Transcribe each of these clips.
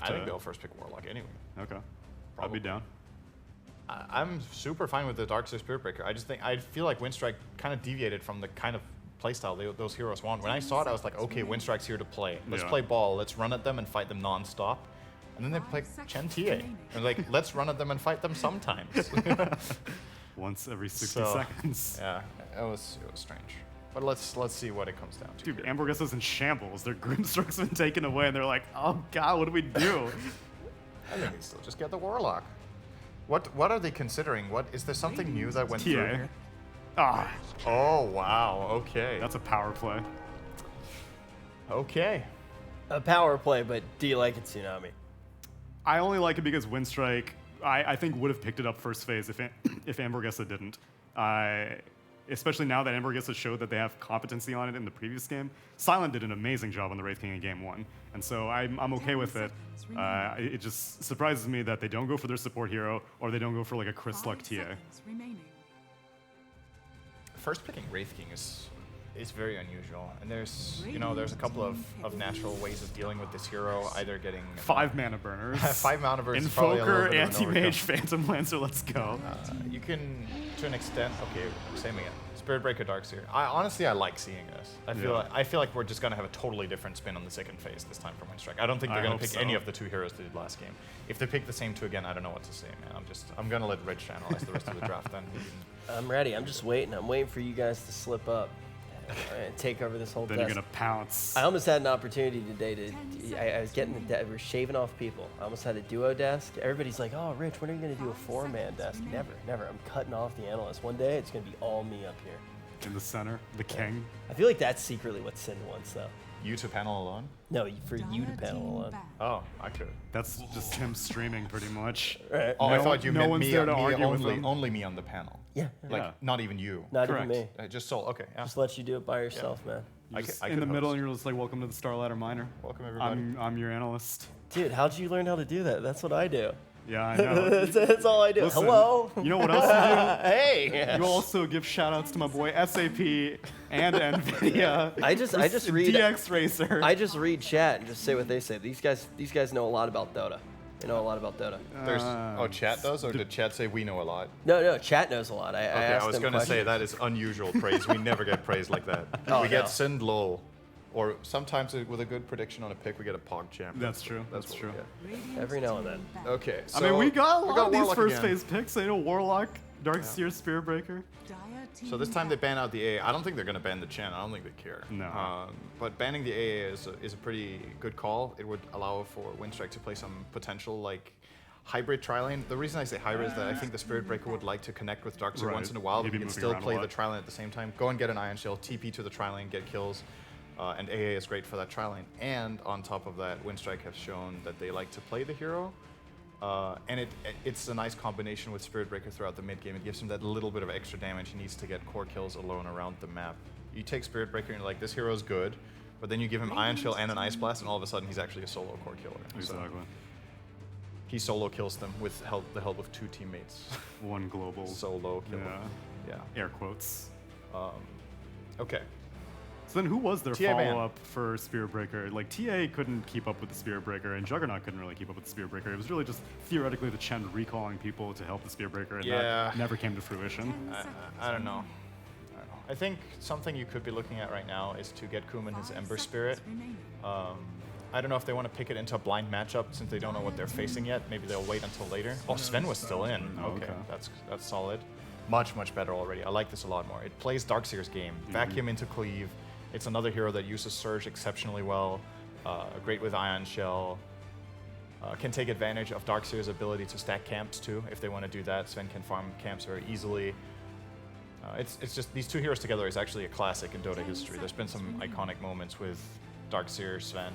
I think they'll first pick Warlock anyway. Okay. Probably. I'll be down. I'm super fine with the Darkseer Spiritbreaker. I feel like Winstrike kind of deviated from the kind of playstyle those heroes want. When I saw it, I was like, okay, Winstrike's here to play. Let's play ball. Let's run at them and fight them non-stop. And then they play Chen TA. And like, let's run at them and fight them sometimes. Once every 60 seconds. Yeah, it was strange. But let's see what it comes down to. Dude, Anvorgesa's in shambles. Their Grimstroke's been taken away, and they're like, oh god, what do we do? I think they still just get the Warlock. What are they considering? Is there something new that went through TA. here? Ah, Oh wow, okay. that's a power play. Okay. A power play, but do you like it, Tsunami? I only like it because Winstrike, I think, would have picked it up first phase if Anvorgesa didn't. Especially now that Anvorgesa showed that they have competency on it in the previous game. Silent did an amazing job on the Wraith King in game 1, and so I'm okay with it. It just surprises me that they don't go for their support hero, or they don't go for like a Chris Luck TA. First picking Wraith King is very unusual, and there's a couple of natural ways of dealing with this hero, either getting 5 mana burners. 5 mana burners. is probably a little Invoker, bit of an Anti-Mage, overkill. Phantom Lancer, let's go. You can, to an extent, okay, same again. Spiritbreaker Darkseer. Honestly, I like seeing this. I feel like we're just gonna have a totally different spin on the second phase this time from Winstrike. I don't think they're gonna pick any of the 2 heroes they did last game. If they pick the same 2 again, I don't know what to say, man. I'm gonna let Rich analyze the rest of the draft then. I'm ready. I'm just waiting. I'm waiting for you guys to slip up and take over this whole Then desk. you're gonna pounce. I almost had an opportunity today to. I was getting we're shaving off people. I almost had a duo desk. Everybody's like, "Oh, Rich, when are you gonna do a 4-man desk?" Never. I'm cutting off the analyst. One day, it's gonna be all me up here. In the center, the king. I feel like that's secretly what Sin wants, though. You to panel alone? No, for you to panel alone. Oh, I could. That's just him streaming pretty much. Right. Oh, No I thought you no meant one's me, there to argue with only, them. only me on the panel. Yeah. Like, Yeah. not even you. Not Correct. even me. Just Sol, okay. Yeah. Just let you do it by yourself, man. You're I just could in the middle, host. and you're just like, "Welcome to the StarLadder Minor." Welcome, everybody. I'm your analyst. Dude, how'd you learn how to do that? That's what I do. Yeah, I know. That's all I do. Listen, Hello. You know what else you Hey. do? You also give shout-outs to my boy SAP and NVIDIA. I just read DX Racer. I just read chat and just say what they say. These guys know a lot about Dota. They know a lot about Dota. There's chat does, or did chat say we know a lot? No, chat knows a lot. I Okay, asked I was them gonna say questions. that is unusual praise. We never get praise like that. Oh, we get no. Sind low, or sometimes with a good prediction on a pick, we get a Pog champ. That's true. That's what true. we get. Every now and then. Okay, I so mean, we got a lot of these Warlock first again. phase picks. You know, Warlock, Darkseer, Spiritbreaker. So this time they ban out the AA. I don't think they're gonna ban the Chen. I don't think they care. No. But banning the AA is a pretty good call. It would allow for Winstrike to play some potential like hybrid tri-lane. The reason I say hybrid is that I think the Spiritbreaker would like to connect with Darkseer Right. once in a while, He'd but be he can moving still around a play the lot. tri-lane at the same time. Go and get an Iron Shell, TP to the tri-lane, get kills. And AA is great for that tri-lane. And on top of that, Winstrike have shown that they like to play the hero. And it's a nice combination with Spiritbreaker throughout the mid game. It gives him that little bit of extra damage he needs to get core kills alone around the map. You take Spiritbreaker and you're like, this hero is good, but then you give him Iron Shell and an Ice Blast, and all of a sudden he's actually a solo core killer. So Exactly. he solo kills them with the help of 2 teammates. One global. Solo killer. Yeah. Yeah. Air quotes. Okay. So then who was their TA ban. follow-up for Spiritbreaker? Like, TA couldn't keep up with the Spiritbreaker, and Juggernaut couldn't really keep up with the Spiritbreaker. It was really just theoretically the Chen recalling people to help the Spiritbreaker, and Yeah. that never came to fruition. I don't know. I think something you could be looking at right now is to get Kuman his Ember Spirit. I don't know if they want to pick it into a blind matchup since they don't know what they're facing yet. Maybe they'll wait until later. Oh, Sven was still in. Oh, Okay, okay. that's solid. Much better already. I like this a lot more. It plays Darkseer's game. Vacuum into Cleave. It's another hero that uses Surge exceptionally well. Great with Ion Shell. Can take advantage of Darkseer's ability to stack camps too. If they want to do that, Sven can farm camps very easily. It's just these 2 heroes together is actually a classic in Dota history. There's been some iconic moments with Darkseer, Sven.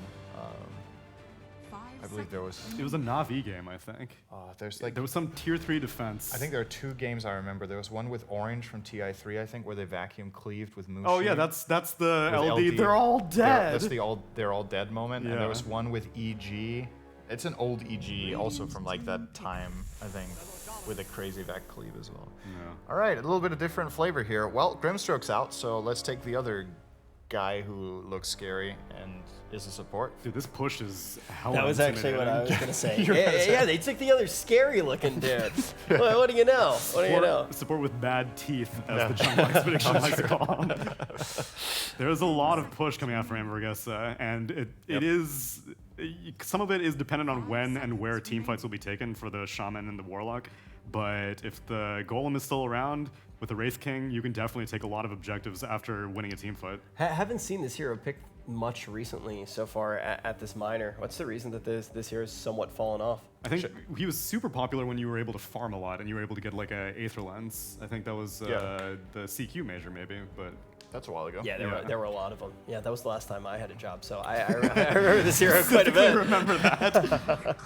I believe there was. It was a Na'Vi game, I think. There's like There was some tier 3 defense. I think there are 2 games I remember. There was one with Orange from TI3, I think, where they vacuum cleaved with Mushi. Oh yeah, that's the With LD. They're all dead. That's the they're all dead moment. And Yeah. there was one with EG. It's an old EG, also from like that time, I think, with a crazy vac cleave as well. Yeah. All right, a little bit of different flavor here. Well, Grimstroke's out, so let's take the other guy who looks scary and is a support. Dude, this push is hella That was actually what I was intimidating. gonna say. Yeah, they took the other scary-looking dude. What do you know? What do you know? Support with bad teeth, as the jungle expedition likes to call them. There's a lot of push coming out from Anvorgesa, and it is. Some of it is dependent on when and where team fights will be taken for the Shaman and the Warlock. But if the Golem is still around with the Wraith King, you can definitely take a lot of objectives after winning a team fight. Haven't seen this hero picked much recently so far at this minor. What's the reason that this hero is somewhat fallen off? I think he was super popular when you were able to farm a lot and you were able to get like a Aether Lens. I think that was the CQ major maybe, but That's a while ago. Yeah, there were a lot of them. Yeah, that was the last time I had a job, so I remember this hero quite a bit. remember that.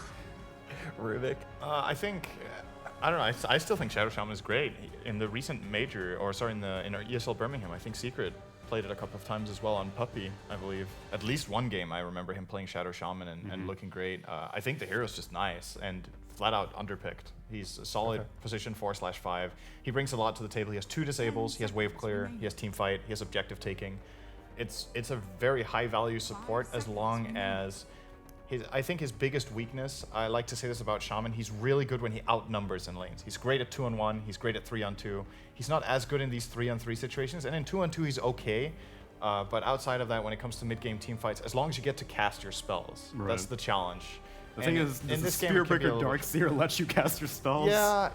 Rubik. I don't know. I still think Shadow Shaman is great. In the recent major, in ESL Birmingham, I think Secret played it a couple of times as well on Puppy, I believe. At least one game I remember him playing Shadow Shaman and looking great. I think the hero's just nice and flat out underpicked. He's a solid position 4/5. He brings a lot to the table. He has 2 disables, he has wave clear, he has team fight, he has objective taking. It's a very high value support as long as I think his biggest weakness, I like to say this about Shaman, he's really good when he outnumbers in lanes. He's great at 2-on-1, he's great at 3-on-2. He's not as good in these 3-on-3 situations, and in 2-on-2 he's okay. But outside of that, when it comes to mid-game team fights, as long as you get to cast your spells, that's the challenge. The thing is, does the Spearbreaker Darkseer let you cast your spells? Yeah,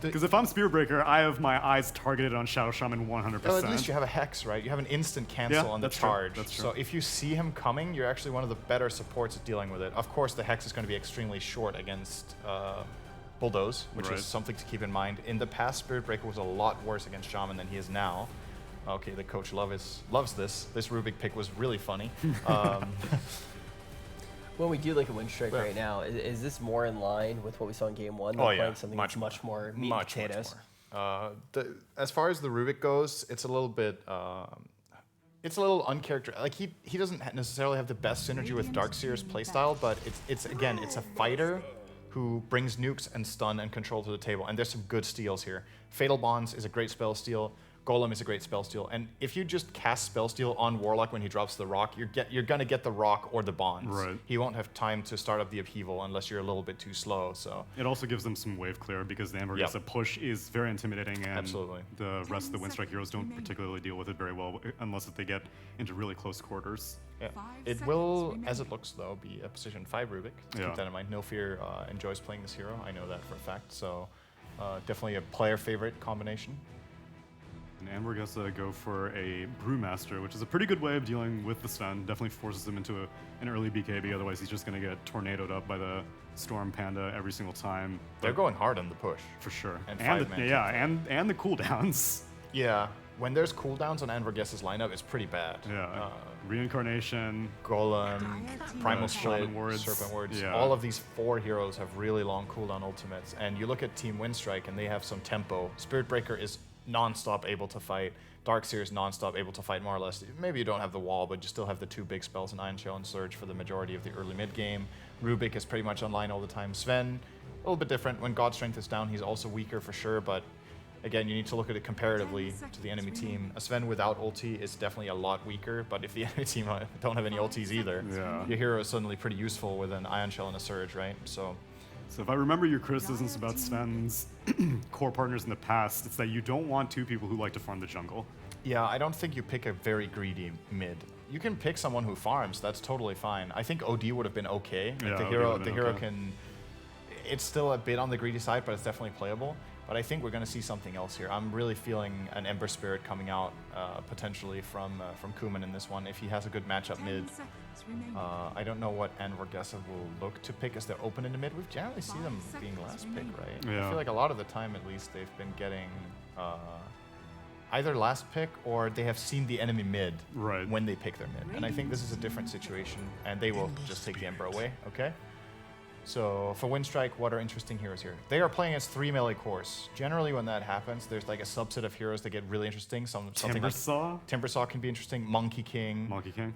because if I'm Spearbreaker, I have my eyes targeted on Shadow Shaman 100%. Well, at least you have a Hex, right? You have an instant cancel on the charge. That's true. So if you see him coming, you're actually one of the better supports at dealing with it. Of course, the Hex is going to be extremely short against Bulldoze, which is something to keep in mind. In the past, Spiritbreaker was a lot worse against Shaman than he is now. Okay, the coach loves this. This Rubik pick was really funny. When we do like a Winstrike right now, is this more in line with what we saw in Game 1? Playing something that's much more meat and potatoes? As far as the Rubik goes, it's a little bit... it's a little uncharacteristic. Like he doesn't necessarily have the best synergy with Darkseer's playstyle, but it's a fighter who brings nukes and stun and control to the table, and there's some good steals here. Fatal Bonds is a great spell steal. Golem is a great spell steal, and if you just cast spell steal on Warlock when he drops the rock, you're gonna get the rock or the bonds. Right. He won't have time to start up the upheaval unless you're a little bit too slow. So it also gives them some wave clear because the Anvorgesa push is very intimidating, and the rest of the Winstrike heroes don't particularly deal with it very well unless if they get into really close quarters. Yeah. It will, as it looks though, be a position 5 Rubik. Keep that in mind. No Fear enjoys playing this hero. I know that for a fact. So definitely a player favorite combination. And Anvorgesa go for a Brewmaster, which is a pretty good way of dealing with the Sven. Definitely forces him into an early BKB, otherwise he's just going to get tornadoed up by the Storm Panda every single time. They're going hard on the push. For sure. And the cooldowns. Yeah, when there's cooldowns on Anvorgesa's lineup, it's pretty bad. Yeah. Reincarnation, Golem, Primal Split, Wards. Serpent Wards. Yeah. All of these 4 heroes have really long cooldown ultimates. And you look at Team Winstrike and they have some tempo. Spiritbreaker is non-stop able to fight. Darkseer is non-stop able to fight more or less. Maybe you don't have the wall, but you still have the 2 big spells in Iron Shell and Surge for the majority of the early mid game. Rubik is pretty much online all the time. Sven, a little bit different. When God Strength is down, he's also weaker for sure, but again, you need to look at it comparatively to the enemy team. A Sven without ulti is definitely a lot weaker, but if the enemy team don't have any ultis either, your hero is suddenly pretty useful with an Ion Shell and a Surge, right? So if I remember your criticisms about Sven's core partners in the past, it's that you don't want 2 people who like to farm the jungle. Yeah, I don't think you pick a very greedy mid. You can pick someone who farms, that's totally fine. I think OD would have been okay. Like the hero can... It's still a bit on the greedy side, but it's definitely playable. But I think we're going to see something else here. I'm really feeling an Ember Spirit coming out potentially from Kuman in this one. If he has a good matchup mid, I don't know what Anvorgesa will look to pick as they're open in the mid. We generally see them being last pick, right? Yeah. I feel like a lot of the time, at least, they've been getting either last pick or they have seen the enemy mid when they pick their mid. And I think this is a different situation, and they will just take the Ember away, okay? So for Winstrike, what are interesting heroes here? They are playing as 3 melee cores. Generally, when that happens, there's like a subset of heroes that get really interesting. Timbersaw? Timbersaw can be interesting. Monkey King.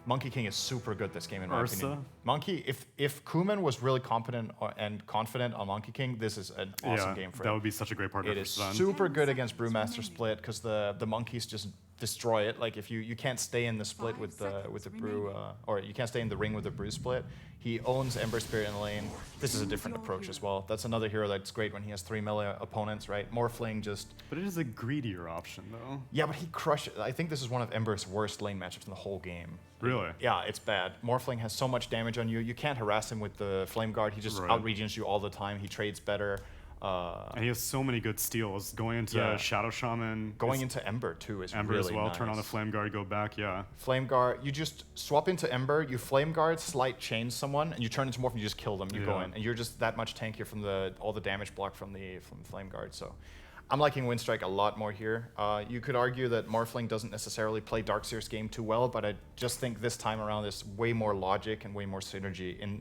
Monkey King is super good this game, in my opinion. Monkey, if Kuman was really competent and confident on Monkey King, this is an awesome game for him. That would be such a great partner for Sven. It is super good against Brewmaster Split because the Monkeys just destroy it. Like if you can't stay in the split with the brew, or you can't stay in the ring with the brew split. He owns Ember Spirit in lane. This is a different approach as well. That's another hero that's great when he has 3 melee opponents, right? Morphling just... But it is a greedier option, though. Yeah, but he crushes... I think this is one of Ember's worst lane matchups in the whole game. Really? Yeah, it's bad. Morphling has so much damage on you. You can't harass him with the Flame Guard. He just out-regions you all the time. He trades better. And he has so many good steals. Going into Shadow Shaman. Going into Ember, too, is Ember really as well. nice. Turn on the Flame Guard, go back, Flame Guard, you just swap into Ember, you Flame Guard, slight chain someone, and you turn into Morph and you just kill them. You go in. And you're just that much tankier from all the damage block from the Flame Guard. So I'm liking Winstrike a lot more here. You could argue that Morphling doesn't necessarily play Darkseer's game too well, but I just think this time around there's way more logic and way more synergy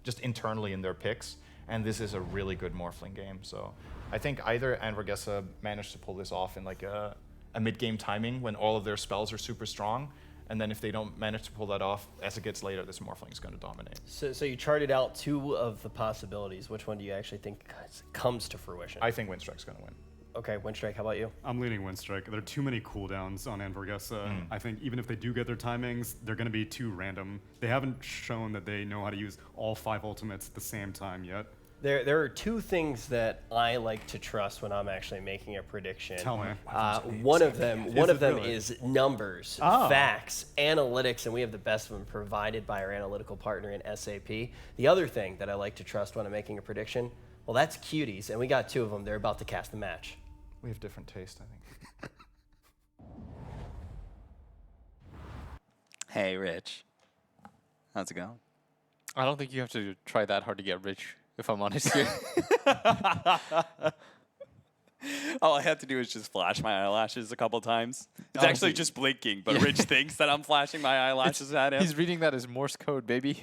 just internally in their picks. And this is a really good Morphling game. So I think either Anvorgesa managed to pull this off in like a mid-game timing when all of their spells are super strong. And then if they don't manage to pull that off, as it gets later, this Morphling is going to dominate. So you charted out 2 of the possibilities. Which one do you actually think comes to fruition? I think Winstrike's going to win. Okay, Winstrike, how about you? I'm leaning Winstrike. There are too many cooldowns on Anvorgesa. I think even if they do get their timings, they're going to be too random. They haven't shown that they know how to use all 5 ultimates at the same time yet. There are 2 things that I like to trust when I'm actually making a prediction. Tell me. One of them really? is numbers, facts, analytics, and we have the best of them provided by our analytical partner in SAP. The other thing that I like to trust when I'm making a prediction, well, that's cuties, and we got 2 of them. They're about to cast the match. We have different taste, I think. Hey, Rich. How's it going? I don't think you have to try that hard to get rich, if I'm honest here. All I had to do is just flash my eyelashes a couple times. It's actually just blinking, but Rich thinks that I'm flashing my eyelashes at him. He's reading that as Morse code, baby.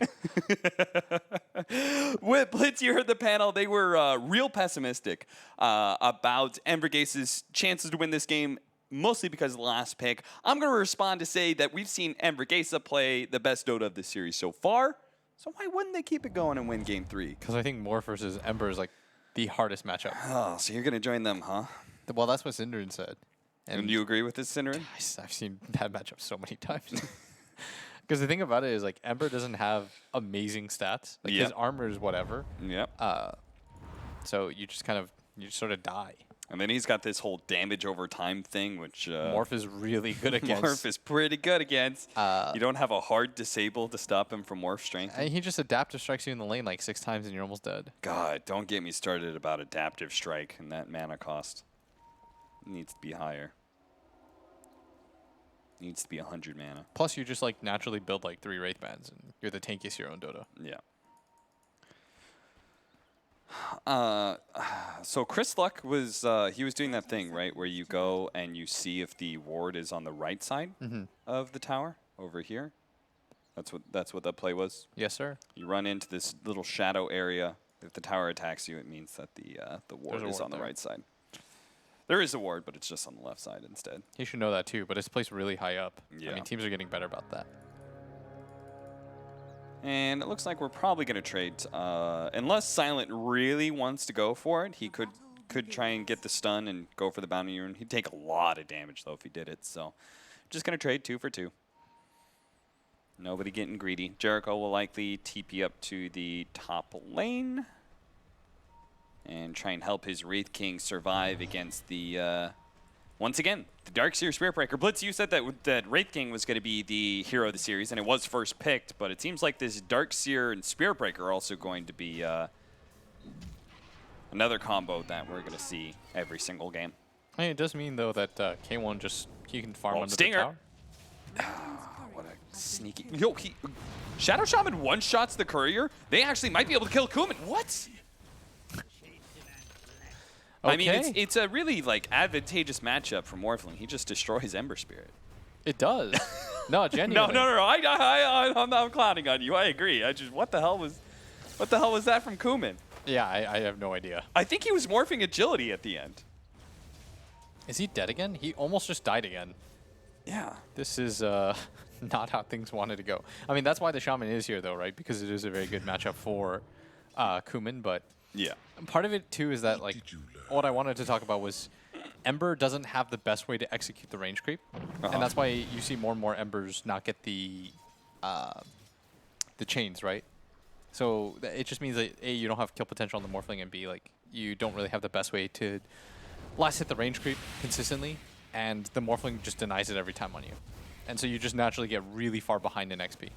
With Blitz, you heard the panel. They were real pessimistic about Anvorgesa's chances to win this game, mostly because of the last pick. I'm going to respond to say that we've seen Anvorgesa play the best Dota of the series so far. So why wouldn't they keep it going and win Game 3? Because I think Morph versus Ember is like the hardest matchup. Oh, so you're going to join them, huh? Well, that's what Synderen said. And do you agree with this, Synderen? I've seen that matchup so many times. Because the thing about it is, like, Ember doesn't have amazing stats. Like, his armor is whatever. Yep. So you just sort of die. And then he's got this whole damage over time thing, which... Morph is really good against. Morph is pretty good against. You don't have a hard disable to stop him from Morph strength. And he just adaptive strikes you in the lane like 6 times and you're almost dead. God, don't get me started about adaptive strike and that mana cost. It needs to be higher. It needs to be 100 mana. Plus, you just like naturally build like 3 Wraith Bands and you're the tankiest hero in Dota. Yeah. So Chris Luck was he was doing that thing, right, where you go and you see if the ward is on the right side of the tower over here. That's what that play was. Yes, sir. You run into this little shadow area. If the tower attacks you, it means that the ward is on the right side. There is a ward, but it's just on the left side instead. He should know that too, but it's placed really high up. Yeah. I mean, teams are getting better about that. And it looks like we're probably going to trade. Unless Silent really wants to go for it, he could try and get the stun and go for the bounty rune. He'd take a lot of damage, though, if he did it. So just going to trade 2 for 2. Nobody getting greedy. Jericho will likely TP up to the top lane and try and help his Wraith King survive against the... once again, the Darkseer Spiritbreaker. Blitz, you said that Wraith King was going to be the hero of the series, and it was first picked, but it seems like this Darkseer and Spiritbreaker are also going to be another combo that we're going to see every single game. I mean, it does mean, though, that K1 he can farm under Stinger. the tower. What a sneaky... Yo, Shadow Shaman one-shots the Courier. They actually might be able to kill Kuman. What? Okay. I mean, it's a really like advantageous matchup for Morphling. He just destroys Ember Spirit. It does. No, genuinely. No. I'm clowning on you. I agree. What the hell was that from Kuman? Yeah, I have no idea. I think he was morphing agility at the end. Is he dead again? He almost just died again. Yeah. This is not how things wanted to go. I mean, that's why the Shaman is here, though, right? Because it is a very good matchup for Kuman, but yeah. part of it, too, is that, like, what I wanted to talk about was Ember doesn't have the best way to execute the range creep, and that's why you see more and more Embers not get the chains, right? So it just means that A, you don't have kill potential on the Morphling, and B, like you don't really have the best way to last hit the range creep consistently, and the Morphling just denies it every time on you. And so you just naturally get really far behind in XP.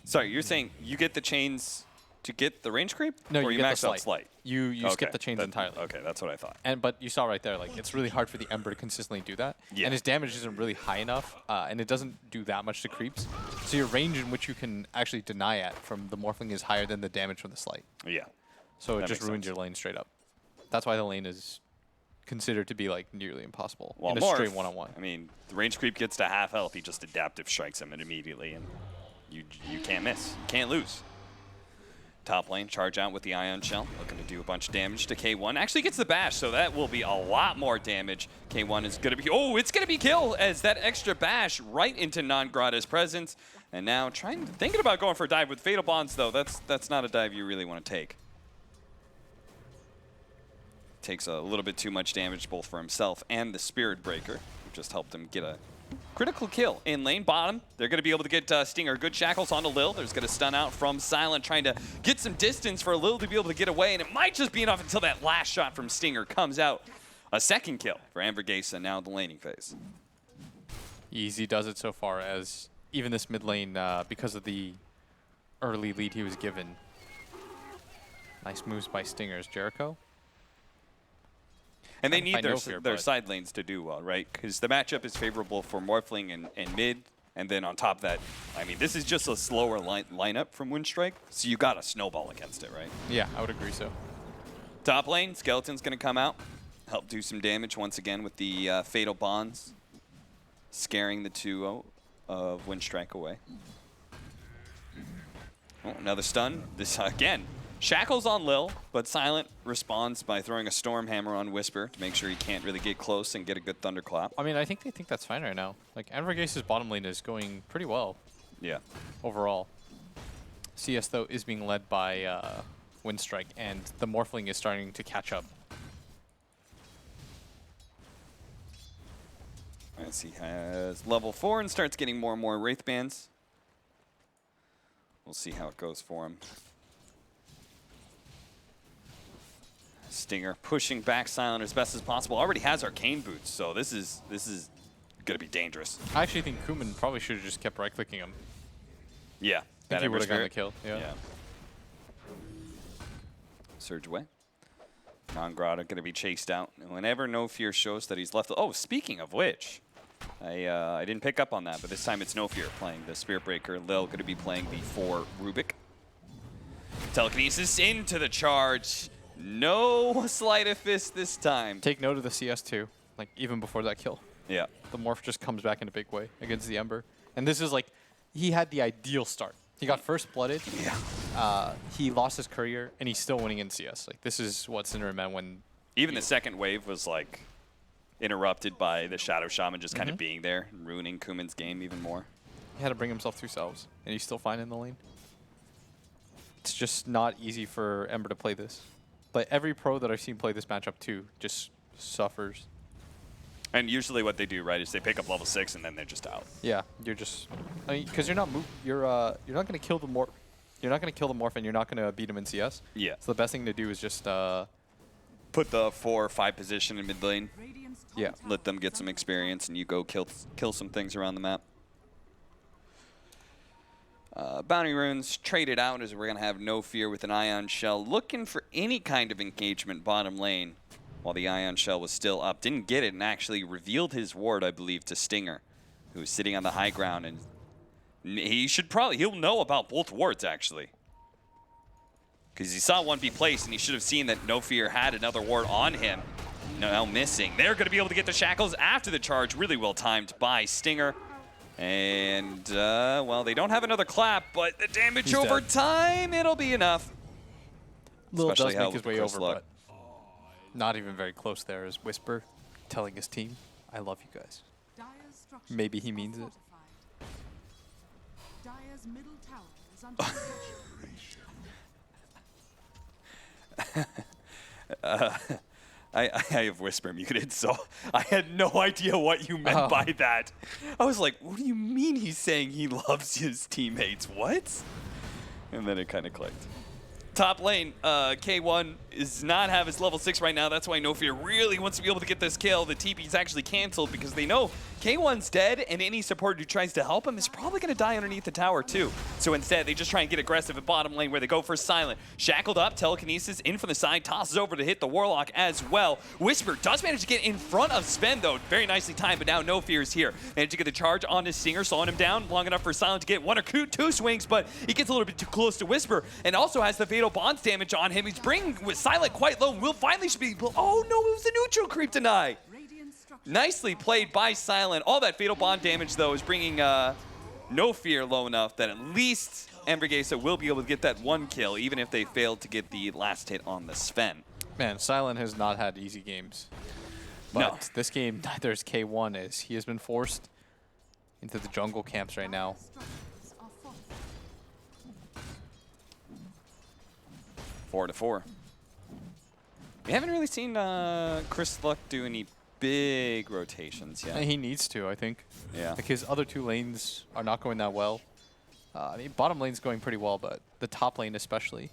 Sorry, you're saying you get the chains to get the range creep? No, or you you get max the out slight? You skip the chains entirely. Okay, that's what I thought. But you saw right there, like it's really hard for the Ember to consistently do that. Yeah. And his damage isn't really high enough, and it doesn't do that much to creeps. So your range in which you can actually deny at from the Morphling is higher than the damage from the slight. Yeah. So it That just makes ruins sense. your lane straight up. That's why the lane is considered to be like nearly impossible Well, in a Morph, straight one-on-one. I mean, the range creep gets to half health. He just adaptive strikes him immediately, and you can't miss. You can't lose. Top lane, charge out with the Ion Shell, looking to do a bunch of damage to K1. Actually gets the bash, so that will be a lot more damage. K1 is going to be, oh, it's going to be kill as that extra bash right into Non-Grata's presence. And now thinking about going for a dive with Fatal Bonds, though. That's not a dive you really want to take. Takes a little bit too much damage both for himself and the Spirit Breaker, who just helped him get a critical kill in lane bottom. They're going to be able to get Stinger. Good shackles onto Lil. There's going to stun out from Silent, trying to get some distance for Lil to be able to get away, and it might just be enough until that last shot from Stinger comes out. A second kill for Anvorgesa now in the laning phase. Easy does it so far, as even this mid lane, because of the early lead he was given. Nice moves by Stingers. Jericho. And they Trying to need find their, no fear, their but- side lanes to do well, right? Because the matchup is favorable for Morphling and mid. And then on top of that, I mean, this is just a slower lineup from Winstrike. So you got to snowball against it, right? Yeah, I would agree so. Top lane, Skeleton's going to come out. Help do some damage once again with the Fatal Bonds. Scaring the 2-0 of Winstrike away. Oh, another stun. This, again, shackles on Lil, but Silent responds by throwing a Storm Hammer on Whisper to make sure he can't really get close and get a good Thunderclap. I mean, I think they think that's fine right now. Like, Anvorgesa's bottom lane is going pretty well Yeah. overall. CS, though, is being led by Winstrike, and the Morphling is starting to catch up. As he has level 4 and starts getting more and more Wraith Bands. We'll see how it goes for him. Stinger pushing back Silent as best as possible. Already has Arcane Boots, so this is gonna be dangerous. I actually think Kuman probably should have just kept right-clicking him. Yeah, I think he would have gotten the kill. Yeah. Surge away. Non-Grata gonna be chased out. And whenever No Fear shows that he's left. Oh, speaking of which, I didn't pick up on that, but this time it's No Fear playing the Spirit Breaker. Lil gonna be playing the 4 Rubik. Telekinesis into the charge. No Sleight of Fist this time. Take note of the CS, too. Like, even before that kill. Yeah. The Morph just comes back in a big way against the Ember. And this is like, he had the ideal start. He got first blooded. Yeah. He lost his courier, and he's still winning in CS. Like, this is what Cinder meant when... Even the second wave was like interrupted by the Shadow Shaman just kind of being there and ruining Kuman's game even more. He had to bring himself 2 salves, and he's still fine in the lane. It's just not easy for Ember to play this. But every pro that I've seen play this matchup too just suffers. And usually what they do, right, is they pick up level 6 and then they're just out. Yeah, you're just, I mean, because you're not not gonna kill the morph. You're not gonna kill the morph, and you're not gonna beat him in CS. Yeah. So the best thing to do is just Put the 4 or 5 position in mid lane. yeah. Let them get some experience, and you go kill some things around the map. Bounty runes traded out as we're going to have No Fear with an Ion Shell. Looking for any kind of engagement bottom lane while the Ion Shell was still up. Didn't get it and actually revealed his ward, I believe, to Stinger, who was sitting on the high ground. And he'll know about both wards, actually. Because he saw one be placed, and he should have seen that No Fear had another ward on him. Now missing. They're going to be able to get the shackles after the charge. Really well timed by Stinger. And, well, they don't have another clap, but the damage over time, it'll be enough. Lil does Especially make his way Chris over, Luck. but not even very close there is Whisper telling his team, I love you guys. Maybe he means it. Dire's middle tower is under attack. I have Whisper muted, so I had no idea what you meant by that. I was like, what do you mean he's saying he loves his teammates? What? And then it kind of clicked. Top lane, K1 does not have his level 6 right now. That's why No Fear really wants to be able to get this kill. The TP's actually canceled because they know K1's dead, and any support who tries to help him is probably going to die underneath the tower too. So instead, they just try and get aggressive at bottom lane where they go for Silent. Shackled up, telekinesis in from the side, tosses over to hit the Warlock as well. Whisper does manage to get in front of Sven though, very nicely timed, but now No Fear is here. Managed to get the charge on his Stinger, slowing him down long enough for Silent to get one or two swings, but he gets a little bit too close to Whisper, and also has the Fatal Bonds damage on him. He's bringing with Silent quite low, and will finally be, oh no, it was a neutral creep tonight. Nicely played by Silent. All that Fatal Bond damage, though, is bringing No Fear low enough that at least Anvorgesa will be able to get that one kill, even if they failed to get the last hit on the Sven. Man, Silent has not had easy games. But this game, neither is K1 is. He has been forced into the jungle camps right now. 4-4. We haven't really seen Chris Luck do any big rotations yet. And he needs to, I think. Yeah. Like his other two lanes are not going that well. I mean, bottom lane's going pretty well, but the top lane especially.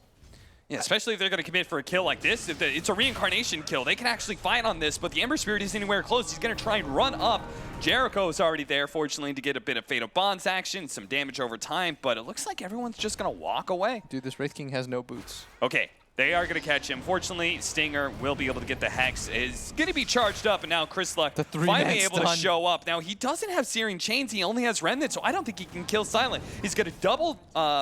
Yeah, especially if they're going to commit for a kill like this. If it's a reincarnation kill, they can actually fight on this, but the Ember Spirit isn't anywhere close. He's going to try and run up. Jericho's already there, fortunately, to get a bit of Fatal Bonds action, some damage over time, but it looks like everyone's just going to walk away. Dude, this Wraith King has no boots. Okay. They are going to catch him. Fortunately, Stinger will be able to get the Hex. Is going to be charged up, and now Chris Luck finally able to show up. Now, he doesn't have Searing Chains. He only has Remnant, so I don't think he can kill Silent. He's going to double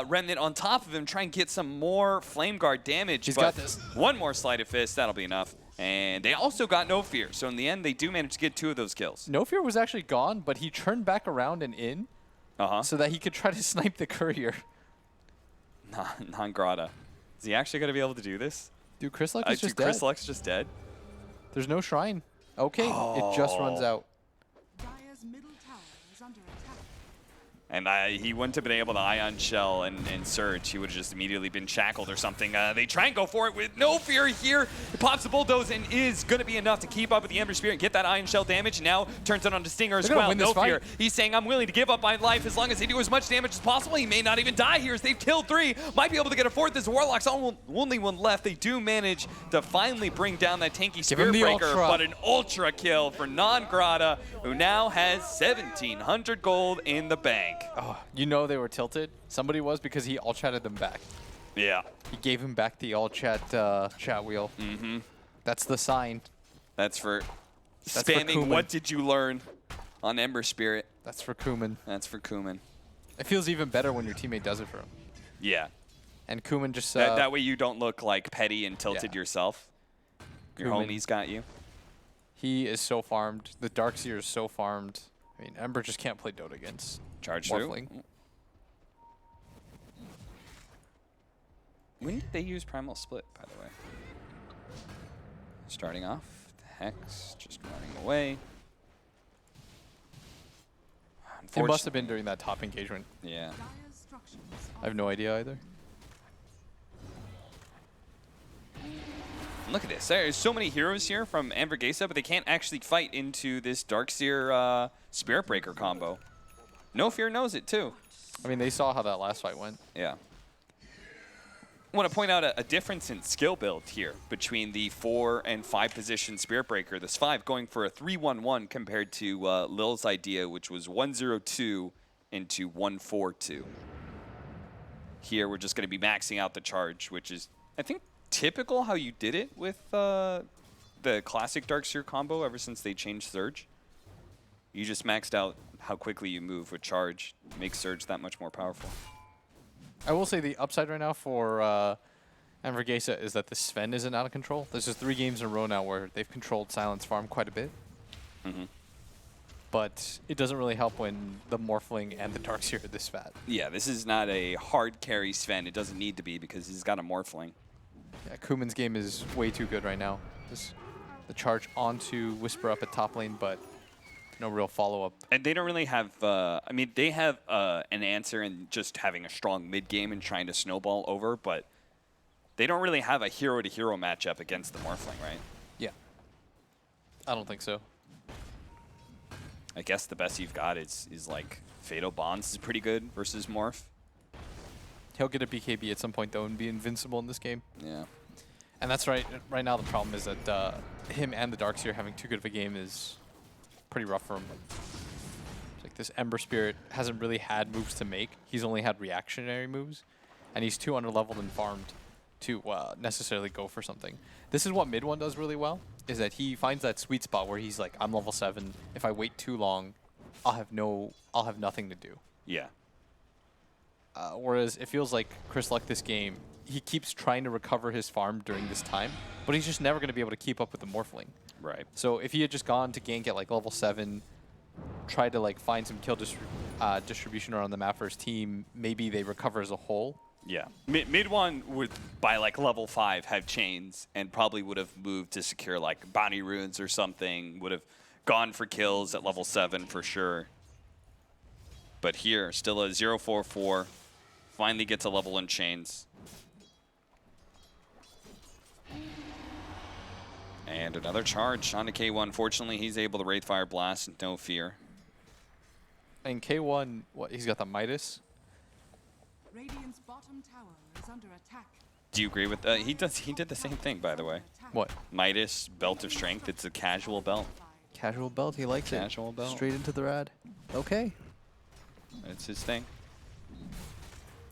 Remnant on top of him, try and get some more Flame Guard damage. He's got this. One more Sleight of Fist. That'll be enough. And they also got No Fear. So in the end, they do manage to get 2 of those kills. No Fear was actually gone, but he turned back around and in so that he could try to snipe the courier. Non-Grata. Is he actually going to be able to do this? Dude, Chris Luck is just dead. Chris Luck's just dead. There's no shrine. Okay, it just runs out. Dire's middle tower is under attack. And he wouldn't have been able to Ion Shell and Surge. He would have just immediately been shackled or something. They try and go for it with No Fear here. He pops the Bulldoze and is going to be enough to keep up with the Ember Spirit and get that Ion Shell damage. And now turns it on to Stinger as well. No Fear. He's saying, I'm willing to give up my life as long as they do as much damage as possible. He may not even die here as they've killed 3. Might be able to get a 4th as Warlock's only one left. They do manage to finally bring down that tanky Spirit Breaker. But an ultra kill for Non-Grata, who now has 1,700 gold in the bank. Oh, you know they were tilted. Somebody was, because he all-chatted them back. Yeah. He gave him back the all-chat chat wheel. Mm-hmm. That's the sign. That's for spamming. What did you learn on Ember Spirit? That's for Kuman. That's for Kuman. It feels even better when your teammate does it for him. Yeah. And Kuman just... that way you don't look like petty and tilted yourself. Your homie's got you. He is so farmed. The Darkseer is so farmed. I mean, Ember just can't play Dota against Charge Morphling. Through. When did they use Primal Split, by the way? Starting off, the Hex just running away. It must have been during that top engagement. Yeah. Dire's structures I have no idea either. Look at this. There's so many heroes here from Anvorgesa, but they can't actually fight into this Darkseer Spirit Breaker combo. No Fear knows it, too. I mean, they saw how that last fight went. Yeah. I want to point out a difference in skill build here between the 4 and 5 position Spirit Breaker. This 5 going for a 3-1-1 compared to Lil's idea, which was 1-0-2 into 1-4-2. Here, we're just going to be maxing out the charge, which is, I think, typical how you did it with the classic Darkseer combo ever since they changed Surge. You just maxed out how quickly you move with charge. Makes Surge that much more powerful. I will say the upside right now for Anvorgesa is that the Sven isn't out of control. There's just 3 games in a row now where they've controlled Silence Farm quite a bit. Mm-hmm. But it doesn't really help when the Morphling and the Darkseer are this fat. Yeah, this is not a hard carry Sven. It doesn't need to be because he's got a Morphling. Yeah, Kuman's game is way too good right now. The charge onto Whisper up at top lane, but no real follow-up. And they don't really have, I mean, they have an answer in just having a strong mid-game and trying to snowball over, but they don't really have a hero-to-hero matchup against the Morphling, right? Yeah. I don't think so. I guess the best you've got is like Fatal Bonds is pretty good versus Morph. He'll get a BKB at some point though and be invincible in this game. Yeah. And that's right. Right now the problem is that him and the Darkseer having too good of a game is pretty rough for him. It's like this Ember Spirit hasn't really had moves to make. He's only had reactionary moves, and he's too underleveled and farmed to necessarily go for something. This is what mid one does really well, is that he finds that sweet spot where he's like, I'm level 7. If I wait too long, I'll have nothing to do. Yeah. Whereas it feels like Chris Luck this game, he keeps trying to recover his farm during this time, but he's just never going to be able to keep up with the Morphling. Right. So if he had just gone to gank at like level 7, tried to like find some kill distribution around the map for his team, maybe they recover as a whole. Yeah. Mid one would, by like level 5, have chains and probably would have moved to secure like bounty runes or something, would have gone for kills at level 7 for sure. But here, still a 0-4-4, finally gets a level in chains. And another charge onto K1. Fortunately, he's able to Wraithfire Blast, no fear. And K1, what, he's got the Midas. Radiant's bottom tower is under attack. Do you agree with he did the same thing, by the way. What? Midas, Belt of Strength. It's a casual belt. Casual belt, he likes Casual it. belt. Straight into the rad. Okay. That's his thing.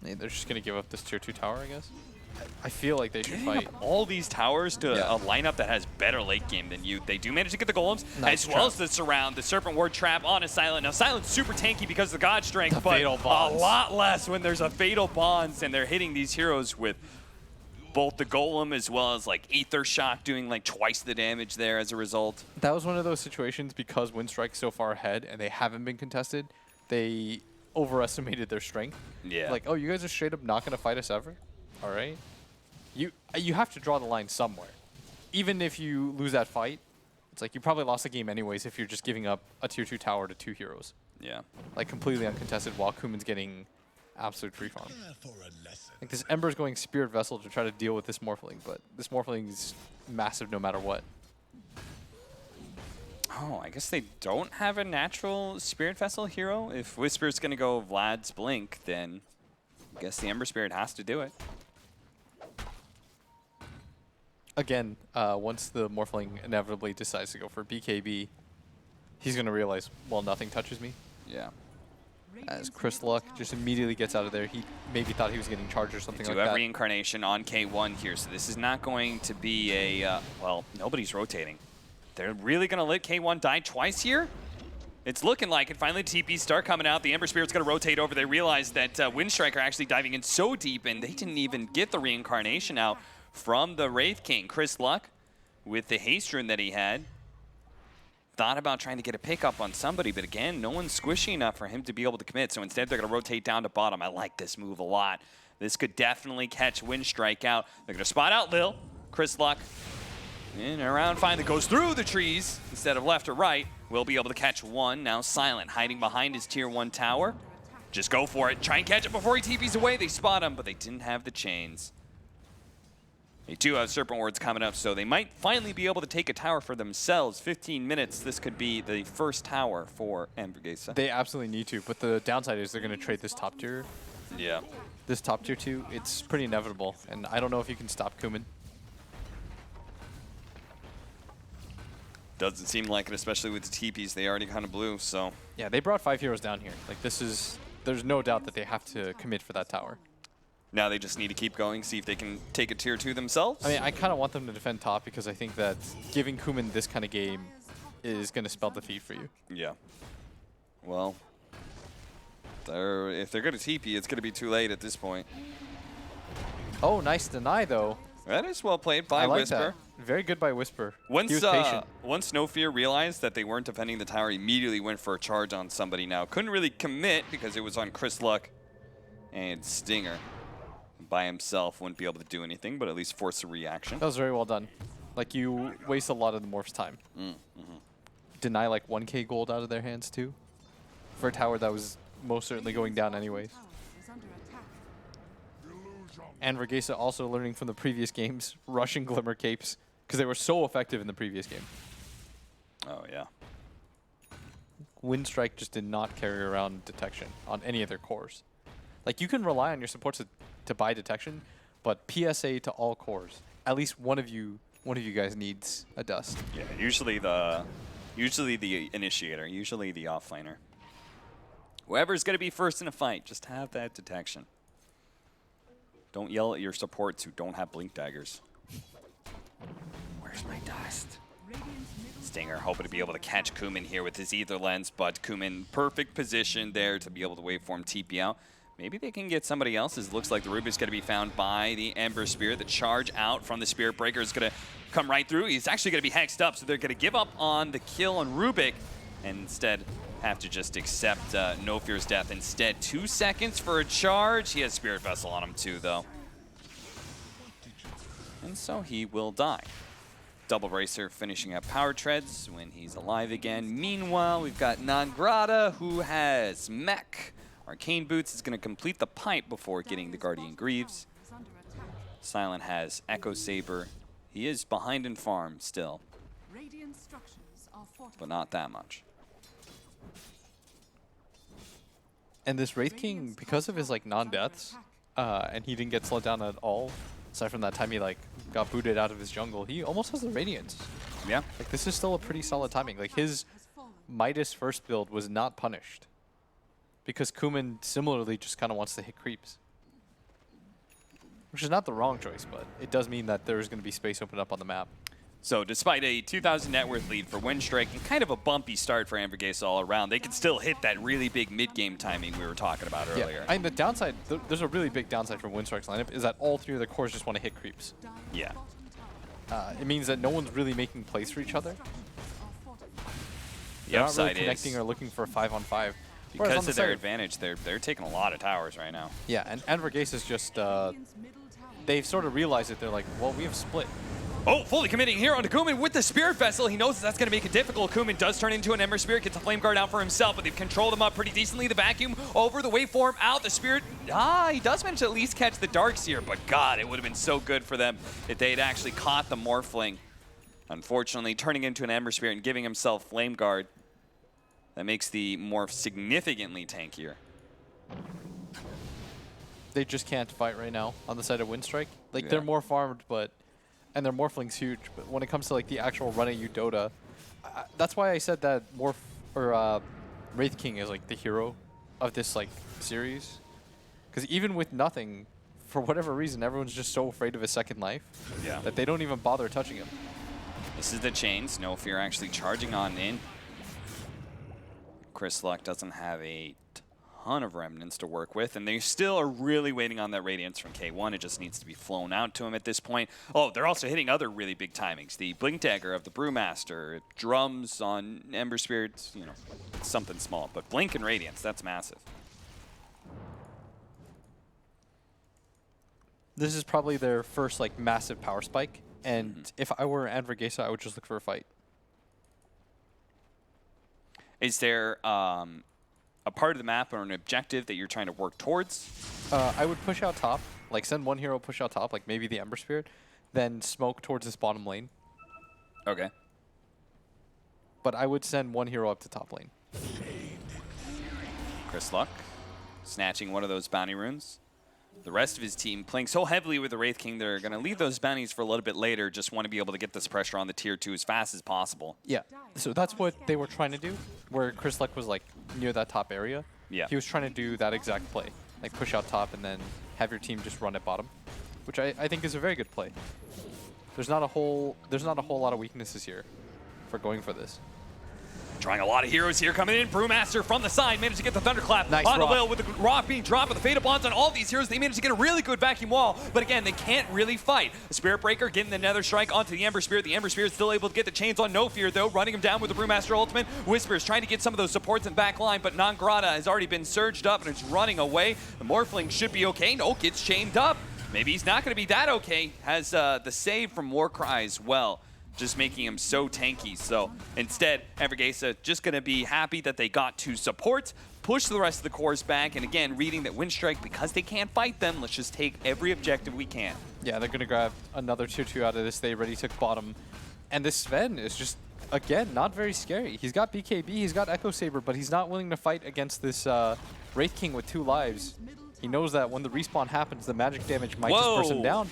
Hey, they're just going to give up this tier 2 tower, I guess. I feel like they should fight. All these towers to Yeah. a lineup that has better late game than you. They do manage to get the golems, Nice as well as trap. the surround, the Serpent Ward trap on a Silent. Now, Silent's super tanky because of the God Strength, The but Fatal a Bonds. lot less when there's a Fatal Bonds and they're hitting these heroes with both the Golem as well as like Aether Shock doing like twice the damage there as a result. That was one of those situations because Winstrike's so far ahead and they haven't been contested, they overestimated their strength. Yeah. Like, oh, you guys are straight up not going to fight us ever? All right. You have to draw the line somewhere. Even if you lose that fight, it's like you probably lost the game anyways if you're just giving up a tier 2 tower to 2 heroes. Yeah. Like completely uncontested while Kuman's getting absolute free farm. Like this Ember's going Spirit Vessel to try to deal with this Morphling, but this Morphling is massive no matter what. Oh, I guess they don't have a natural Spirit Vessel hero. If Whisper's going to go Vlad's Blink, then I guess the Ember Spirit has to do it. Again, once the Morphling inevitably decides to go for BKB, he's going to realize, well, nothing touches me. Yeah. As Chris Luck just immediately gets out of there, he maybe thought he was getting charged or something They like do have that. Reincarnation on K1 here, so this is not going to be a, well, nobody's rotating. They're really going to let K1 die twice here? It's looking like it. Finally, TPs start coming out. The Ember Spirit's going to rotate over. They realize that Winstrike are actually diving in so deep, and they didn't even get the Reincarnation out from the Wraith King. Chris Luck, with the haste rune that he had, thought about trying to get a pickup on somebody, but again, no one's squishy enough for him to be able to commit, so instead they're going to rotate down to bottom. I like this move a lot. This could definitely catch Winstrike out. They're going to spot out Lil. Chris Luck, and around finally goes through the trees instead of left or right. Will be able to catch one. Now Silent hiding behind his tier 1 tower. Just go for it. Try and catch it before he TPs away. They spot him, but they didn't have the chains. They do have Serpent Wards coming up, so they might finally be able to take a tower for themselves. 15 minutes, this could be the first tower for Anvorgesa. They absolutely need to, but the downside is they're going to trade this top tier. Yeah. This top tier 2, it's pretty inevitable, and I don't know if you can stop Kuman. Doesn't seem like it, especially with the TPs they already kind of blew, so. Yeah, they brought 5 heroes down here. Like this is, there's no doubt that they have to commit for that tower. Now they just need to keep going, see if they can take a tier 2 themselves. I mean, I kind of want them to defend top because I think that giving Kuman this kind of game is going to spell defeat for you. Yeah. Well, if they're going to TP, it's going to be too late at this point. Oh, nice deny though. That is well played by I like Whisper. that. Very good by Whisper. Once, he was patient. once No Fear realized that they weren't defending the tower, he immediately went for a charge on somebody now. Couldn't really commit because it was on Chris Luck and Stinger. By himself, wouldn't be able to do anything, but at least force a reaction. That was very well done. Like you waste a lot of the Morph's time. Deny like 1k gold out of their hands too. For a tower that was most certainly going down anyways. Tower is under attack. And Anvorgesa also learning from the previous games, rushing Glimmer Capes, because they were so effective in the previous game. Oh, yeah. Winstrike just did not carry around detection on any of their cores. Like, you can rely on your supports to buy detection, but PSA to all cores. At least one of you guys needs a dust. Yeah, usually the initiator, usually the offlaner. Whoever's going to be first in a fight, just have that detection. Don't yell at your supports who don't have blink daggers. Where's my dust? Stinger hoping to be able to catch Kumin here with his ether lens, but Kumin perfect position there to be able to waveform TP out. Maybe they can get somebody else's. Looks like the Rubik's going to be found by the Ember Spirit. The charge out from the Spirit Breaker is going to come right through. He's actually going to be hexed up, so they're going to give up on the kill on Rubik and instead have to just accept No Fear's death instead. 2 seconds for a charge. He has Spirit Vessel on him too, though. And so he will die. Double Racer finishing up Power Treads when he's alive again. Meanwhile, we've got Nangrata, who has Mech. Arcane Boots is going to complete the pipe before getting the Guardian Greaves. Silent has Echo Saber. He is behind in farm still, but not that much. And this Wraith King, because of his like non-deaths, and he didn't get slowed down at all, aside from that time he like got booted out of his jungle, he almost has the Radiance. Yeah. Like, this is still a pretty solid timing. Like, his Midas first build was not punished, because Kumin similarly just kind of wants to hit creeps. Which is not the wrong choice, but it does mean that there's going to be space opened up on the map. So despite a 2,000 net worth lead for Winstrike and kind of a bumpy start for Anvorgesa all around, they can still hit that really big mid-game timing we were talking about earlier. I mean, the downside, there's a really big downside for Winstrike's lineup, is that all three of the cores just want to hit creeps. Yeah. It means that no one's really making plays for each other. The They're not upside really connecting is, or looking for a 5-on-5. because of their advantage, they're taking a lot of towers right now. Yeah, and Anvorgesa is just, they've sort of realized it. They're like, well, we have split. Oh, fully committing here onto Kumin with the Spirit Vessel. He knows that's going to make it difficult. Kumin does turn into an Ember Spirit, gets a Flame Guard out for himself, but they've controlled him up pretty decently. The Vacuum over the waveform out. The Spirit, he does manage to at least catch the Darkseer, but God, it would have been so good for them if they had actually caught the Morphling. Unfortunately, turning into an Ember Spirit and giving himself Flame Guard, that makes the Morph significantly tankier. They just can't fight right now on the side of Winstrike. Like, Yeah. they're more farmed, and their Morphling's huge, but when it comes to like the actual running you Dota, that's why I said that Wraith King is like the hero of this like series. Because even with nothing, for whatever reason, everyone's just so afraid of his second life that they don't even bother touching him. This is the chains. No Fear actually charging on in. Chris Luck doesn't have a ton of remnants to work with, and they still are really waiting on that Radiance from K1. It just needs to be flown out to him at this point. Oh, they're also hitting other really big timings. The Blink Dagger of the Brewmaster, drums on Ember Spirits, you know, something small. But Blink and Radiance, that's massive. This is probably their first like massive power spike, and if I were Anvorgesa, I would just look for a fight. Is there a part of the map or an objective that you're trying to work towards? I would push out top, like send one hero push out top, like maybe the Ember Spirit, then smoke towards this bottom lane. Okay. But I would send one hero up to top lane. Chris Luck snatching one of those bounty runes. The rest of his team playing so heavily with the Wraith King, they're going to leave those bounties for a little bit later, just want to be able to get this pressure on the tier 2 as fast as possible. Yeah, so that's what they were trying to do, where Chris Luck was like near that top area. Yeah. He was trying to do that exact play, like push out top and then have your team just run at bottom, which I think is a very good play. There's not a whole lot of weaknesses here for going for this. Trying a lot of heroes here coming in. Brewmaster from the side managed to get the Thunderclap Nice on the rock. wheel with the rock being dropped with the Fatal Bonds on all these heroes. They managed to get a really good vacuum wall, but again, they can't really fight. The Spirit Breaker getting the Nether Strike onto the Ember Spirit. The Ember Spirit still able to get the chains on No Fear, though, running him down with the Brewmaster Ultimate. Whispers trying to get some of those supports in back line, but Nangrata has already been surged up and is running away. The Morphling should be okay. No, gets chained up. Maybe he's not going to be that okay. Has the save from Warcry as well, just making him so tanky. So instead, Anvorgesa just going to be happy that they got 2 supports, push the rest of the cores back, and again, reading that Winstrike, because they can't fight them, let's just take every objective we can. Yeah, they're going to grab another tier 2 out of this. They already took bottom. And this Sven is just, again, not very scary. He's got BKB, he's got Echo Saber, but he's not willing to fight against this Wraith King with 2 lives. He knows that when the respawn happens, the magic damage might just burst him down.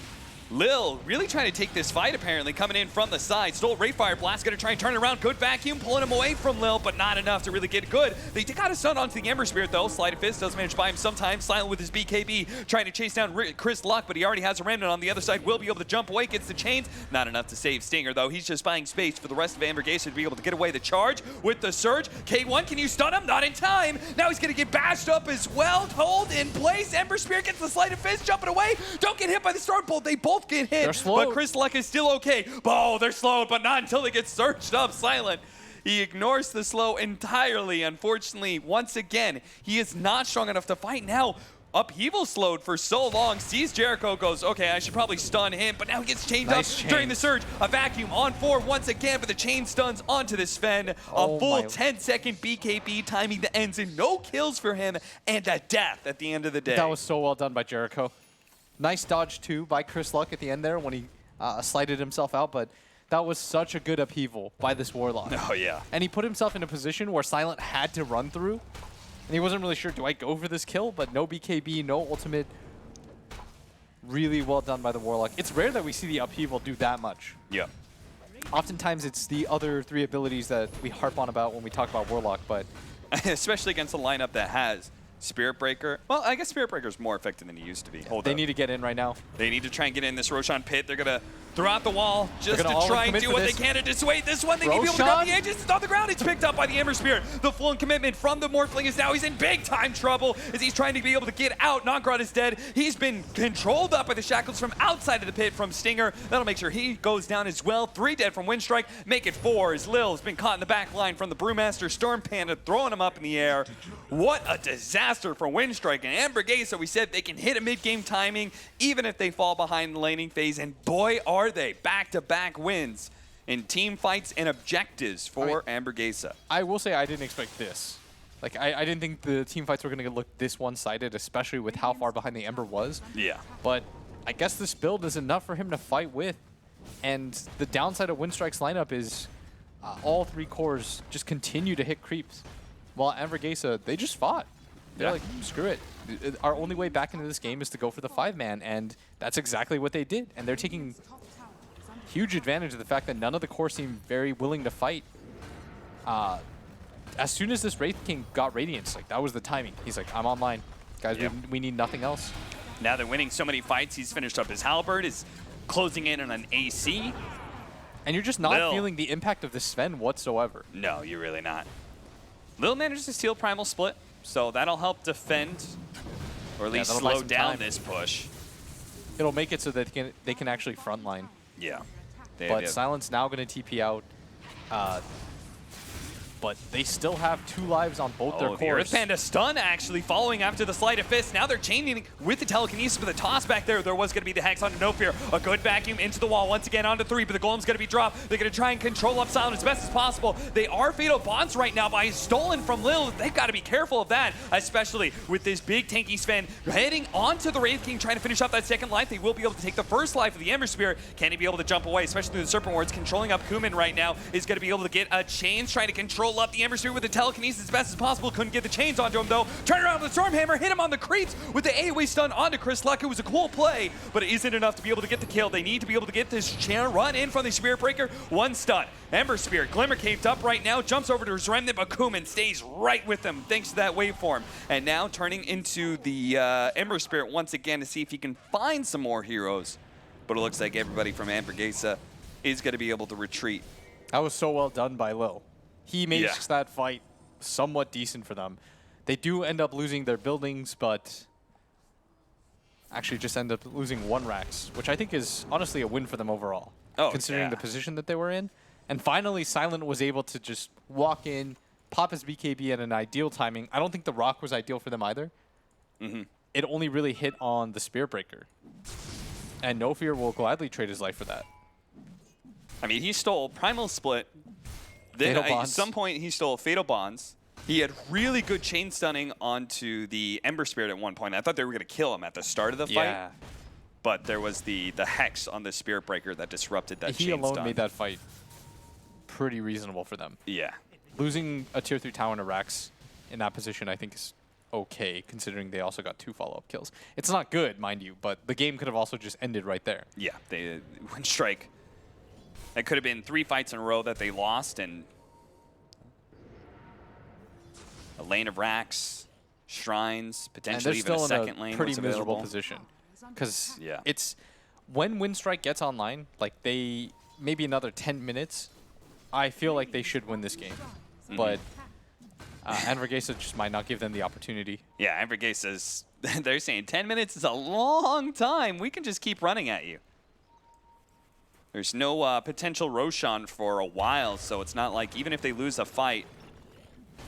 Lil really trying to take this fight, apparently, coming in from the side. Stole Wraithfire Blast, going to try and turn it around. Good vacuum, pulling him away from Lil, but not enough to really get good. They got a stun onto the Ember Spirit, though. Sleight of Fist does manage to buy him sometimes. Silent with his BKB, trying to chase down Chris Luck, but he already has a Remnant on the other side. Will be able to jump away, gets the chains. Not enough to save Stinger, though. He's just buying space for the rest of Anvorgesa to be able to get away the charge with the Surge. K1, can you stun him? Not in time. Now he's going to get bashed up as well. Hold in place. Ember Spirit gets the Sleight of Fist, jumping away. Don't get hit by the Storm Bolt. They both get hit. They're slow. But Chris Luck is still okay. Oh, they're slowed, but not until they get surged up. Silent. He ignores the slow entirely. Unfortunately, once again, he is not strong enough to fight now. Upheaval slowed for so long. Sees Jericho, goes, okay, I should probably stun him, but now he gets chained up during the surge. A vacuum on 4 once again, but the chain stuns onto the Sven. A full 10-second BKB timing that ends in no kills for him and a death at the end of the day. That was so well done by Jericho. Nice dodge, too, by Chris Luck at the end there when he slighted himself out, but that was such a good upheaval by this Warlock. Oh, yeah. And he put himself in a position where Silent had to run through, and he wasn't really sure, do I go for this kill? But no BKB, no ultimate. Really well done by the Warlock. It's rare that we see the upheaval do that much. Yeah. Oftentimes, it's the other 3 abilities that we harp on about when we talk about Warlock, but... Especially against a lineup that has Spirit Breaker. Well, I guess Spirit Breaker is more effective than he used to be. They need to get in right now. They need to try and get in this Roshan pit. They're going to throw out the wall just to all try and commit do for what this. they can to dissuade this one. They need to be able to grab the edges. It's on the ground. It's picked up by the Ember Spirit. The full commitment from the Morphling is now. He's in big time trouble as he's trying to be able to get out. Nogrod is dead. He's been controlled up by the shackles from outside of the pit from Stinger. That'll make sure he goes down as well. 3 dead from Winstrike. Make it 4 as Lil has been caught in the back line from the Brewmaster. Storm Panda throwing him up in the air. What a disaster for Winstrike. And Anvorgesa, we said they can hit a mid-game timing even if they fall behind the laning phase. And boy, are they. Back-to-back wins in team fights and objectives for Anvorgesa. I will say I didn't expect this. Like, I didn't think the team fights were going to look this one-sided, especially with how far behind the Ember was. Yeah. But I guess this build is enough for him to fight with. And the downside of Winstrike's lineup is all 3 cores just continue to hit creeps. While Anvorgesa, they just fought. They're like, screw it. Our only way back into this game is to go for the 5-man, and that's exactly what they did. And they're taking huge advantage of the fact that none of the core seem very willing to fight. As soon as this Wraith King got Radiance, like, that was the timing. He's like, I'm online. Guys, we need nothing else. Now they're winning so many fights. He's finished up his Halberd, is closing in on an AC. And you're just not feeling the impact of the Sven whatsoever. No, you're really not. Lil manages to steal Primal Split, so that'll help defend, or at least slow down this push. It'll make it so that they can actually frontline. Yeah. But Silent's now going to TP out. But they still have 2 lives on both their cores. The Earth Panda stun actually following after the Sleight of Fist. Now they're chaining with the telekinesis, but the toss back there was going to be the Hex onto No Fear. A good vacuum into the wall once again onto 3, but the Golem's going to be dropped. They're going to try and control up Silent as best as possible. They are Fatal Bonds right now, but he's stolen from Lil. They've got to be careful of that, especially with this big tanky Sven heading onto the Wraith King, trying to finish off that second life. They will be able to take the first life of the Ember Spirit. Can he be able to jump away, especially through the Serpent Wards? Controlling up Kumin right now is going to be able to get a chains, trying to control up the Ember Spirit with the telekinesis as best as possible. Couldn't get the chains onto him though. Turn around with the Stormhammer, hit him on the creeps with the AoE stun onto Chris Luck. It was a cool play, but it isn't enough to be able to get the kill. They need to be able to get this run in from the Spirit Breaker. 1 stun. Ember Spirit, Glimmer caved up right now, jumps over to his Remnant, but Kumin stays right with him thanks to that waveform. And now turning into the Ember Spirit once again to see if he can find some more heroes. But it looks like everybody from Anvorgesa is going to be able to retreat. That was so well done by Lil. He makes that fight somewhat decent for them. They do end up losing their buildings, but actually just end up losing 1 Rax, which I think is honestly a win for them overall, considering the position that they were in. And finally, Silent was able to just walk in, pop his BKB at an ideal timing. I don't think the Rock was ideal for them either. It only really hit on the Spirit Breaker. And No Fear will gladly trade his life for that. I mean, he stole Primal Split. Then at some point, he stole Fatal Bonds. He had really good chain stunning onto the Ember Spirit at one point. I thought they were going to kill him at the start of the fight. But there was the Hex on the Spirit Breaker that disrupted that chain stun. He alone made that fight pretty reasonable for them. Yeah. Losing a tier 3 tower in a Rax in that position, I think, is okay, considering they also got 2 follow-up kills. It's not good, mind you, but the game could have also just ended right there. Yeah, they Winstrike. That could have been 3 fights in a row that they lost, and a lane of racks, shrines, potentially even a second lane. Pretty miserable position, because it's when Winstrike gets online, like they maybe another 10 minutes, I feel like they should win this game, but Anvorgesa just might not give them the opportunity. Yeah, Anvorgesa's, they're saying 10 minutes is a long time. We can just keep running at you. There's no potential Roshan for a while, so it's not like even if they lose a fight.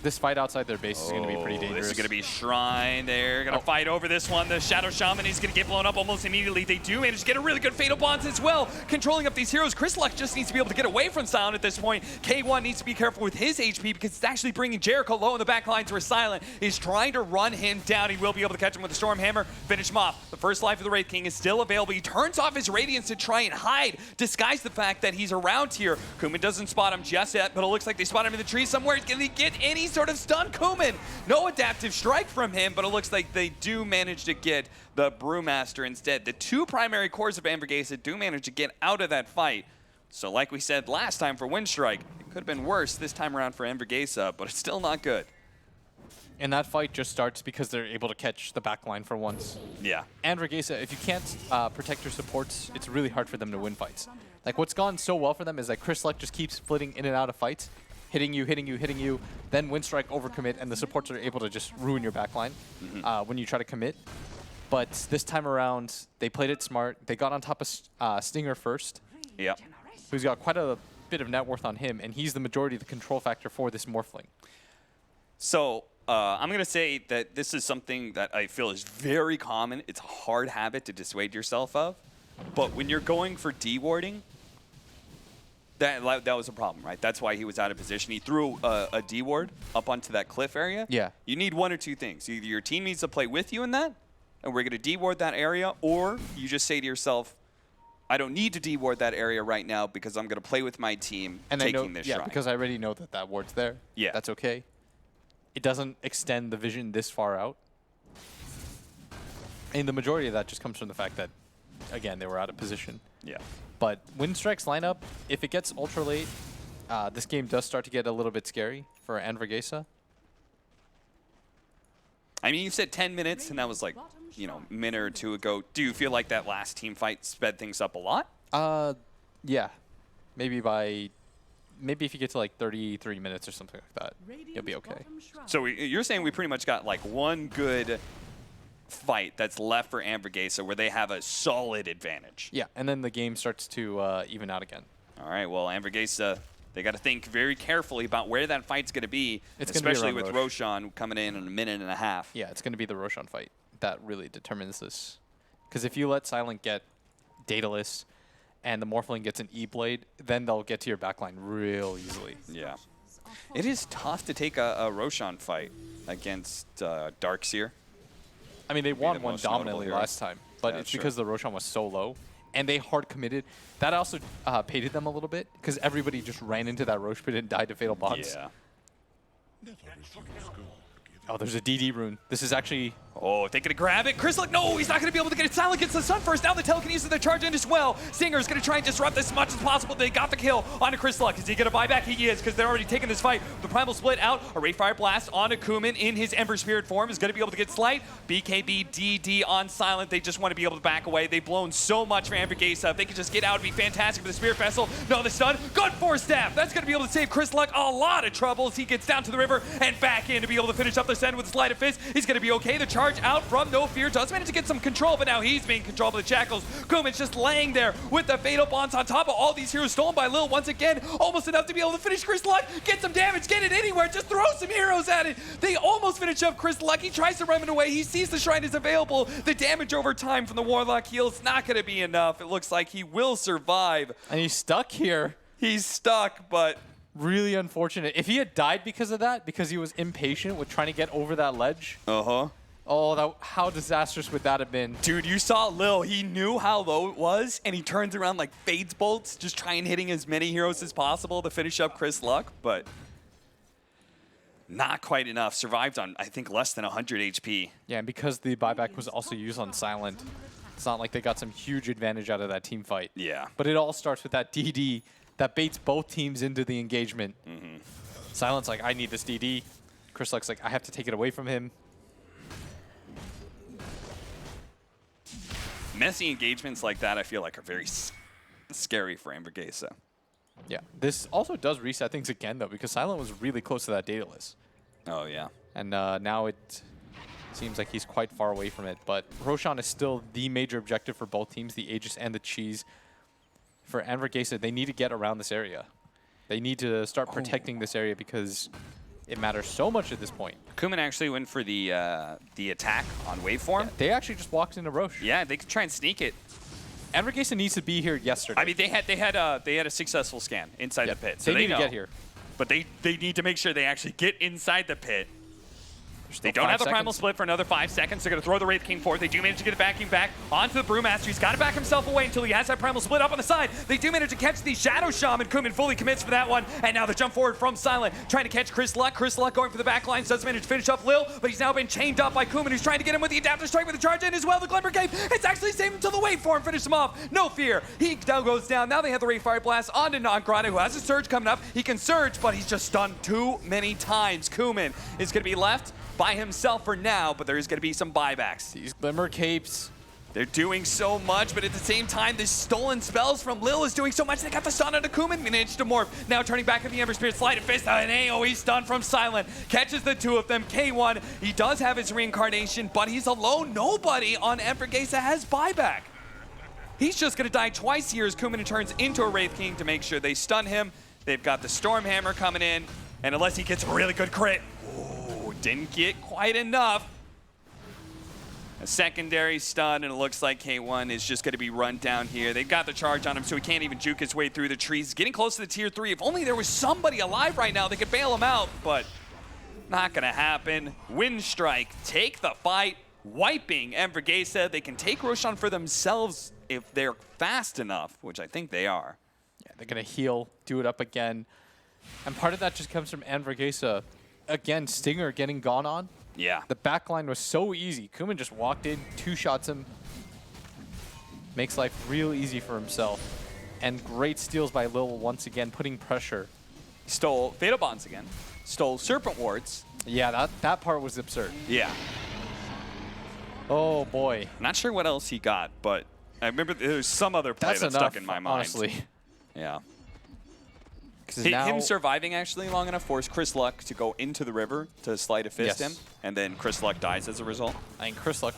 This fight outside their base is going to be pretty dangerous. This is going to be Shrine. They're going to fight over this one. The Shadow Shaman is going to get blown up almost immediately. They do manage to get a really good Fatal Bonds as well. Controlling up these heroes. Chris Luck just needs to be able to get away from Silent at this point. K1 needs to be careful with his HP because it's actually bringing Jericho low in the back lines where Silent is trying to run him down. He will be able to catch him with the Storm Hammer. Finish him off. The first life of the Wraith King is still available. He turns off his Radiance to try and hide, disguise the fact that he's around here. Kuman doesn't spot him just yet, but it looks like they spot him in the tree somewhere. He's going to get any sort of stun. Kuman, no adaptive strike from him, but it looks like they do manage to get the Brewmaster instead. The 2 primary cores of Anvorgesa do manage to get out of that fight. So like we said last time for Winstrike, it could have been worse this time around for Anvorgesa, but it's still not good. And that fight just starts because they're able to catch the backline for once. Yeah. Anvorgesa, if you can't protect your supports, it's really hard for them to win fights. Like what's gone so well for them is that Chris Luck just keeps flitting in and out of fights, hitting you, then Winstrike overcommit, and the supports are able to just ruin your backline when you try to commit. But this time around, they played it smart. They got on top of Stinger first, who's got quite a bit of net worth on him, and he's the majority of the control factor for this Morphling. So I'm going to say that this is something that I feel is very common. It's a hard habit to dissuade yourself of. But when you're going for D-warding, that was a problem, right? That's why he was out of position. He threw a D-ward up onto that cliff area. Yeah. You need one or two things. Either your team needs to play with you in that, and we're going to D-ward that area, or you just say to yourself, I don't need to D-ward that area right now because I'm going to play with my team and taking this shrine. shrine. Because I already know that that ward's there. Yeah. That's okay. It doesn't extend the vision this far out. And the majority of that just comes from the fact that, again, they were out of position. Yeah. But Winstrike's lineup, if it gets ultra late, this game does start to get a little bit scary for Anvorgesa. I mean, you said 10 minutes, and that was like, you know, a minute or two ago. Do you feel like that last team fight sped things up a lot? Yeah. Maybe if you get to like 33 minutes or something like that, you'll be okay. So you're saying we pretty much got like one good fight that's left for Anvorgesa where they have a solid advantage. Yeah, and then the game starts to even out again. All right, well, Anvorgesa, they got to think very carefully about where that fight's going to be, especially with Roshan coming in a minute and a half. Yeah, it's going to be the Roshan fight that really determines this. Because if you let Silent get Daedalus and the Morphling gets an E-Blade, then they'll get to your backline real easily. Yeah. It is tough to take a Roshan fight against Darkseer. I mean, they won one dominantly last time, but it's because the Roshan was so low, and they hard committed. That also pated them a little bit, because everybody just ran into that Rosh Pit and died to Fatal Bonds. Yeah. Oh, there's a DD rune. This is actually... Oh, if they could grab it. Chris, look, no, he's not going to be able to get it. Silent gets the stun first. Now the telekinesis of the charge in as well. Stinger's going to try and disrupt this as much as possible. They got the kill onto Chris Luck. Is he going to buy back? He is, because they're already taking this fight. The Primal split out. A Ray Fire Blast onto Kuman in his Ember Spirit form is going to be able to get Slight. BKB, DD on Silent. They just want to be able to back away. They've blown so much for Anvorgesa. If they could just get out, it'd be fantastic for the Spirit Vessel. No, the stun. Good Force Staff. That's going to be able to save Chris Luck a lot of trouble as he gets down to the river and back in to be able to finish up the send with a Sleight of Fist. He's going to be okay. The charge out from No Fear does manage to get some control, but now he's being controlled by the Shackles. Kuman's just laying there with the Fatal Bonds on top of all these heroes stolen by Lil once again. Almost enough to be able to finish Chris Luck. Get some damage, get it anywhere, just throw some heroes at it. They almost finish up Chris Luck. He tries to run it away. He sees the shrine is available. The damage over time from the Warlock heal is not going to be enough. It looks like he will survive. And he's stuck here. He's stuck, but... Really unfortunate. If he had died because of that, because he was impatient with trying to get over that ledge, Oh, how disastrous would that have been? Dude, you saw Lil. He knew how low it was, and he turns around like fades bolts, just trying hitting as many heroes as possible to finish up Chris Luck, but not quite enough. Survived on, I think, less than 100 HP. Yeah, and because the buyback was also used on Silent, it's not like they got some huge advantage out of that team fight. Yeah. But it all starts with that DD that baits both teams into the engagement. Silent's like, I need this DD. Chris Luck's like, I have to take it away from him. Messy engagements like that, I feel like, are very scary for Anvorgesa. Yeah, this also does reset things again, though, because Silent was really close to that data list. Oh, yeah. And now it seems like he's quite far away from it. But Roshan is still the major objective for both teams, the Aegis and the Cheese. For Anvorgesa, they need to get around this area. They need to start protecting this area because it matters so much at this point. Kuman actually went for the attack on waveform. Yeah, they actually just walked into Roche. Yeah, they could try and sneak it. Anvorgesa needs to be here yesterday. I mean, they had a successful scan inside the pit, so they need know. to get here. But they need to make sure they actually get inside the pit. They Still don't have the 5 Primal seconds. Split for another 5 seconds. They're going to throw the Wraith King forward. They do manage to get the backing back onto the Brewmaster. He's got to back himself away until he has that Primal Split up on the side. They do manage to catch the Shadow Shaman. Kuman fully commits for that one. And now the jump forward from Silent, trying to catch Chris Luck. Chris Luck going for the back lines. Doesn't manage to finish up Lil, but he's now been chained up by Kuman, who's trying to get him with the Adaptive Strike with the charge in as well. The Glimmer Cave, it's actually saved him till the waveform. Finish him off. No fear. He now goes down. Now they have the Ray Fire Blast onto Nongrana, who has a Surge coming up. He can Surge, but he's just stunned too many times. Kuman is going to be left by himself for now, but there is going to be some buybacks. These Glimmer Capes. They're doing so much, but at the same time, the stolen spells from Lil is doing so much. They got the stun onto Kuman, managed to morph. Now turning back at the Ember Spirit, Sleight of Fist, and AoE stun from Silent. Catches the two of them. K1, he does have his reincarnation, but he's alone. Nobody on Anvorgesa has buyback. He's just going to die twice here as Kuman turns into a Wraith King to make sure they stun him. They've got the Stormhammer coming in, and unless he gets a really good crit, didn't get quite enough. A secondary stun, and it looks like K1 is just going to be run down here. They've got the charge on him, so he can't even juke his way through the trees. He's getting close to the tier 3. If only there was somebody alive right now that could bail him out, but not going to happen. Winstrike take the fight, wiping Anvorgesa. They can take Roshan for themselves if they're fast enough, which I think they are. Yeah, they're going to heal, do it up again. And part of that just comes from Anvorgesa. Again, Stinger getting gone on. Yeah. The backline was so easy. Kuman just walked in, 2-shots him. Makes life real easy for himself. And great steals by Lil once again, putting pressure. Stole Fatal Bonds again. Stole Serpent Wards. Yeah, that part was absurd. Yeah. Oh, boy. Not sure what else he got, but I remember there was some other play That's that enough, stuck in my mind. honestly. Yeah. 'Cause Him surviving actually long enough forced Chris Luck to go into the river to Sleight of Fist Yes. him, and then Chris Luck dies as a result. I mean, Chris Luck,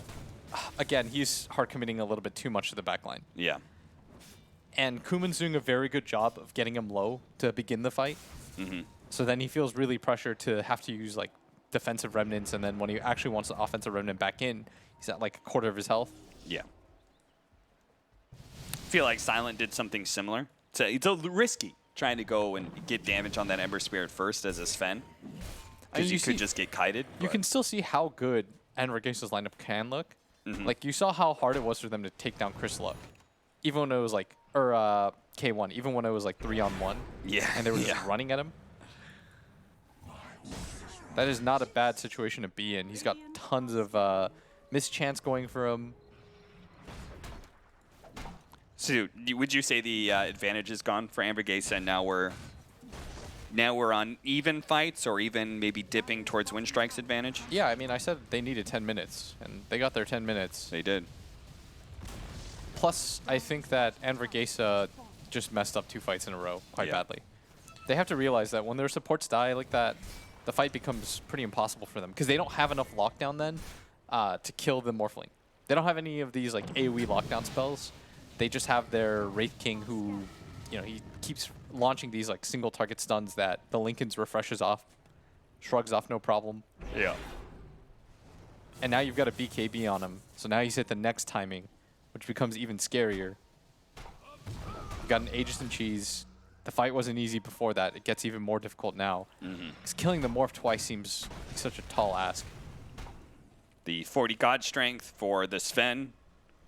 again, he's hard committing a little bit too much to the backline. Yeah. And Kuman's doing a very good job of getting him low to begin the fight. So then he feels really pressured to have to use like defensive remnants, and then when he actually wants the offensive remnant back in, he's at like a quarter of his health. Yeah. I feel like Silent did something similar. It's a risky trying to go and get damage on that Ember Spirit first as a Sven. Because you could just get kited. You can still see how good Anvorgesa's lineup can look. Like, you saw how hard it was for them to take down Chris Luck. Even when it was like, or K1, even when it was like 3-on-1. Yeah. And they were just running at him. That is not a bad situation to be in. He's got tons of mischance going for him. So would you say the advantage is gone for Anvorgesa, and now we're on even fights, or even maybe dipping towards Winstrike's advantage? Yeah, I mean, I said they needed 10 minutes, and they got their 10 minutes. They did. Plus, I think that Anvorgesa just messed up 2 fights in a row quite badly. They have to realize that when their supports die like that, the fight becomes pretty impossible for them, because they don't have enough lockdown then to kill the Morphling. They don't have any of these like AoE lockdown spells. They just have their Wraith King, who, you know, he keeps launching these like single target stuns that the Lincolns refreshes off, shrugs off no problem. Yeah. And now you've got a BKB on him, so now he's hit the next timing, which becomes even scarier. You've got an Aegis and Cheese. The fight wasn't easy before that. It gets even more difficult now. Because killing the Morph twice seems like such a tall ask. the 40 God Strength for the Sven.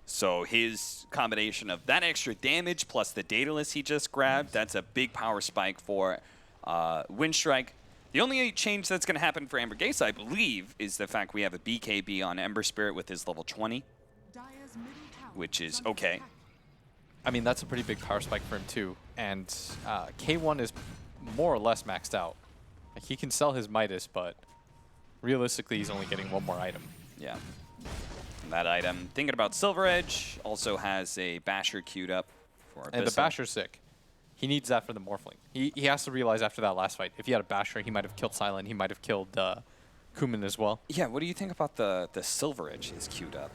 So his combination of that extra damage plus the Daedalus he just grabbed, that's a big power spike for Winstrike. The only change that's going to happen for Anvorgesa, I believe, is the fact we have a BKB on Ember Spirit with his level 20, which is okay. I mean, that's a pretty big power spike for him too. And K1 is more or less maxed out. Like, he can sell his Midas, but realistically, he's only getting one more item. Yeah. And that item, thinking about Silver Edge, also has a Basher queued up for Abyssal. And the Basher's sick. He needs that for the Morphling. He has to realize after that last fight, if he had a Basher, he might have killed Silent. He might have killed Kuman as well. Yeah, what do you think about the Silver Edge he's queued up?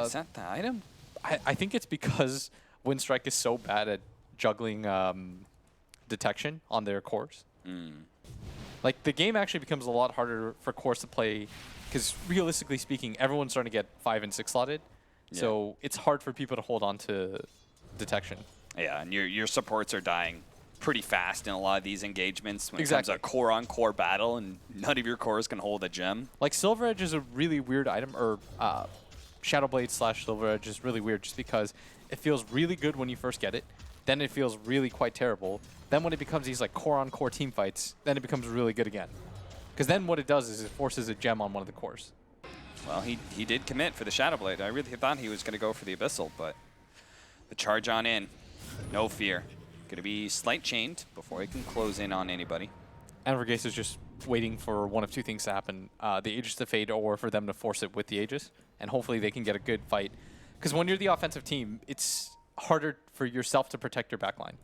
Is that the item? I think it's because Winstrike is so bad at juggling detection on their cores. Like, the game actually becomes a lot harder for cores to play because, realistically speaking, everyone's starting to get 5 and 6 slotted. Yeah. So it's hard for people to hold on to detection. Yeah, and your supports are dying pretty fast in a lot of these engagements when it comes to a core-on-core battle, and none of your cores can hold a gem. Like, Silver Edge is a really weird item, or Shadowblade / Silver Edge is really weird just because it feels really good when you first get it, then it feels really quite terrible. Then when it becomes these like core-on-core team fights, then it becomes really good again. Because then what it does is it forces a gem on one of the cores. Well, he did commit for the Shadowblade. I really thought he was going to go for the Abyssal, but the charge on in. No fear. Going to be slight chained before he can close in on anybody. Anvorgesa is just waiting for one of two things to happen. The Aegis to fade or for them to force it with the Aegis. And hopefully they can get a good fight. Because when you're the offensive team, it's harder for yourself to protect your backline.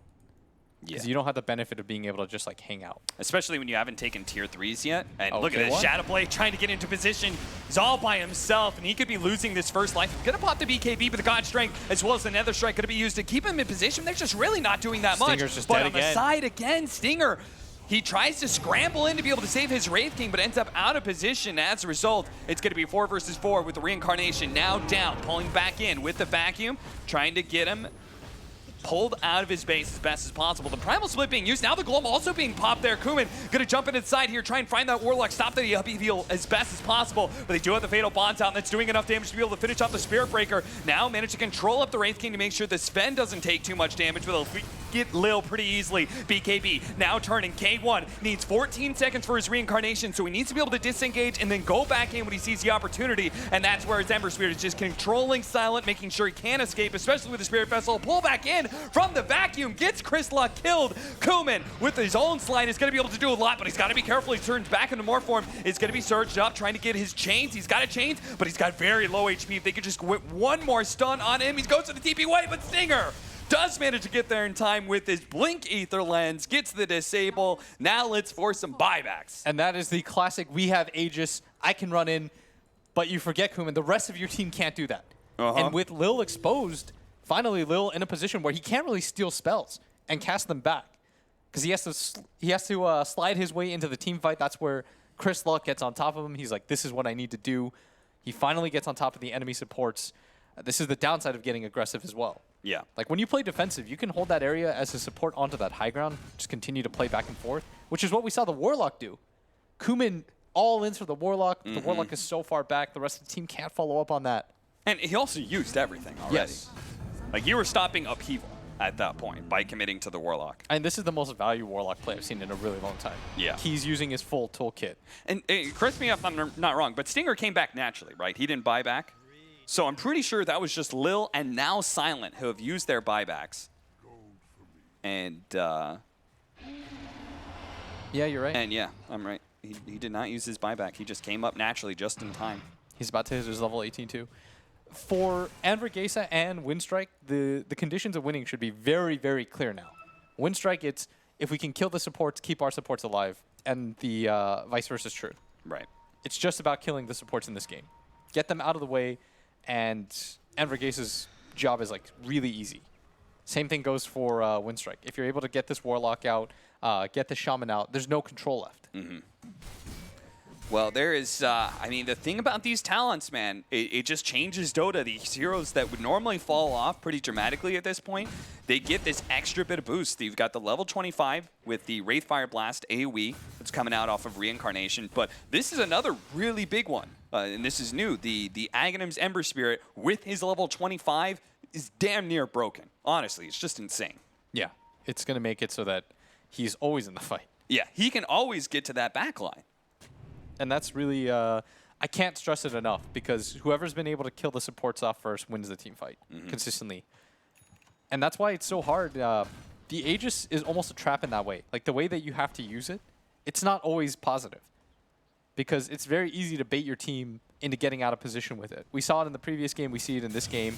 Because you don't have the benefit of being able to just like hang out. Especially when you haven't taken tier 3s yet. And okay, look at this, Shadowblade trying to get into position. He's all by himself, and he could be losing this first life. He's going to pop the BKB, but the God Strength, as well as the Nether Strike, going to be used to keep him in position. They're just really not doing that much. Stinger's just but dead on the again. side again, Stinger, he tries to scramble in to be able to save his Wraith King, but ends up out of position. As a result, it's going to be 4 versus 4 with the Reincarnation now down, pulling back in with the Vacuum, trying to get him pulled out of his base as best as possible. The Primal Split being used. Now the Gloam also being popped there. Kuman going to jump into the side here, try and find that Warlock, stop the upheaval as best as possible. But they do have the Fatal Bonds out, and that's doing enough damage to be able to finish off the Spirit Breaker. Now manage to control up the Wraith King to make sure the Sven doesn't take too much damage, but they'll get Lil pretty easily. BKB now turning. K1 needs 14 seconds for his Reincarnation, so he needs to be able to disengage and then go back in when he sees the opportunity, and that's where his Ember Spirit is just controlling Silent, making sure he can escape, especially with the Spirit Vessel. Pull back in from the Vacuum, gets Chris Luck killed. Kuman with his own slide is going to be able to do a lot, but he's got to be careful. He turns back into Morph form. Is going to be surged up, trying to get his chains. He's got a chains, but he's got very low HP. If they could just whip one more stun on him, he goes to the TP wave, but Stinger does manage to get there in time with his Blink Ether Lens, gets the disable. Now let's force some buybacks. And that is the classic, we have Aegis, I can run in, but you forget Kuman. The rest of your team can't do that. And with Lil exposed, finally Lil in a position where he can't really steal spells and cast them back. Because he has to slide his way into the team fight. That's where Chris Luck gets on top of him. He's like, this is what I need to do. He finally gets on top of the enemy supports. This is the downside of getting aggressive as well. Yeah. Like, when you play defensive, you can hold that area as a support onto that high ground, just continue to play back and forth, which is what we saw the Warlock do. Kuman all in for the Warlock. The Warlock is so far back, the rest of the team can't follow up on that. And he also used everything already. Yes. Like, you were stopping upheaval at that point by committing to the Warlock. And this is the most value Warlock play I've seen in a really long time. Yeah. He's using his full toolkit. And correct me if I'm not wrong, but Stinger came back naturally, right? He didn't buy back. So I'm pretty sure that was just Lil and now Silent who have used their buybacks. And, yeah, you're right. And yeah, I'm right. He did not use his buyback. He just came up naturally just in time. He's about to hit his level 18 too. For Anvorgesa and Winstrike, the conditions of winning should be very, very clear now. Winstrike, it's if we can kill the supports, keep our supports alive, and the vice versa is true. Right. It's just about killing the supports in this game. Get them out of the way, and Anvorgesa's job is like really easy. Same thing goes for Winstrike. If you're able to get this Warlock out, get the Shaman out, there's no control left. Well, there is, I mean, the thing about these talents, man, it just changes Dota. These heroes that would normally fall off pretty dramatically at this point, they get this extra bit of boost. You've got the level 25 with the Wraithfire Blast AoE that's coming out off of Reincarnation, but this is another really big one and this is new, the Aghanim's Ember Spirit with his level 25 is damn near broken. Honestly, it's just insane. Yeah, it's going to make it so that he's always in the fight. Yeah, he can always get to that back line. And that's really, I can't stress it enough, because whoever's been able to kill the supports off first wins the team fight consistently. And that's why it's so hard. The Aegis is almost a trap in that way. Like, the way that you have to use it, it's not always positive. Because it's very easy to bait your team into getting out of position with it. We saw it in the previous game. We see it in this game.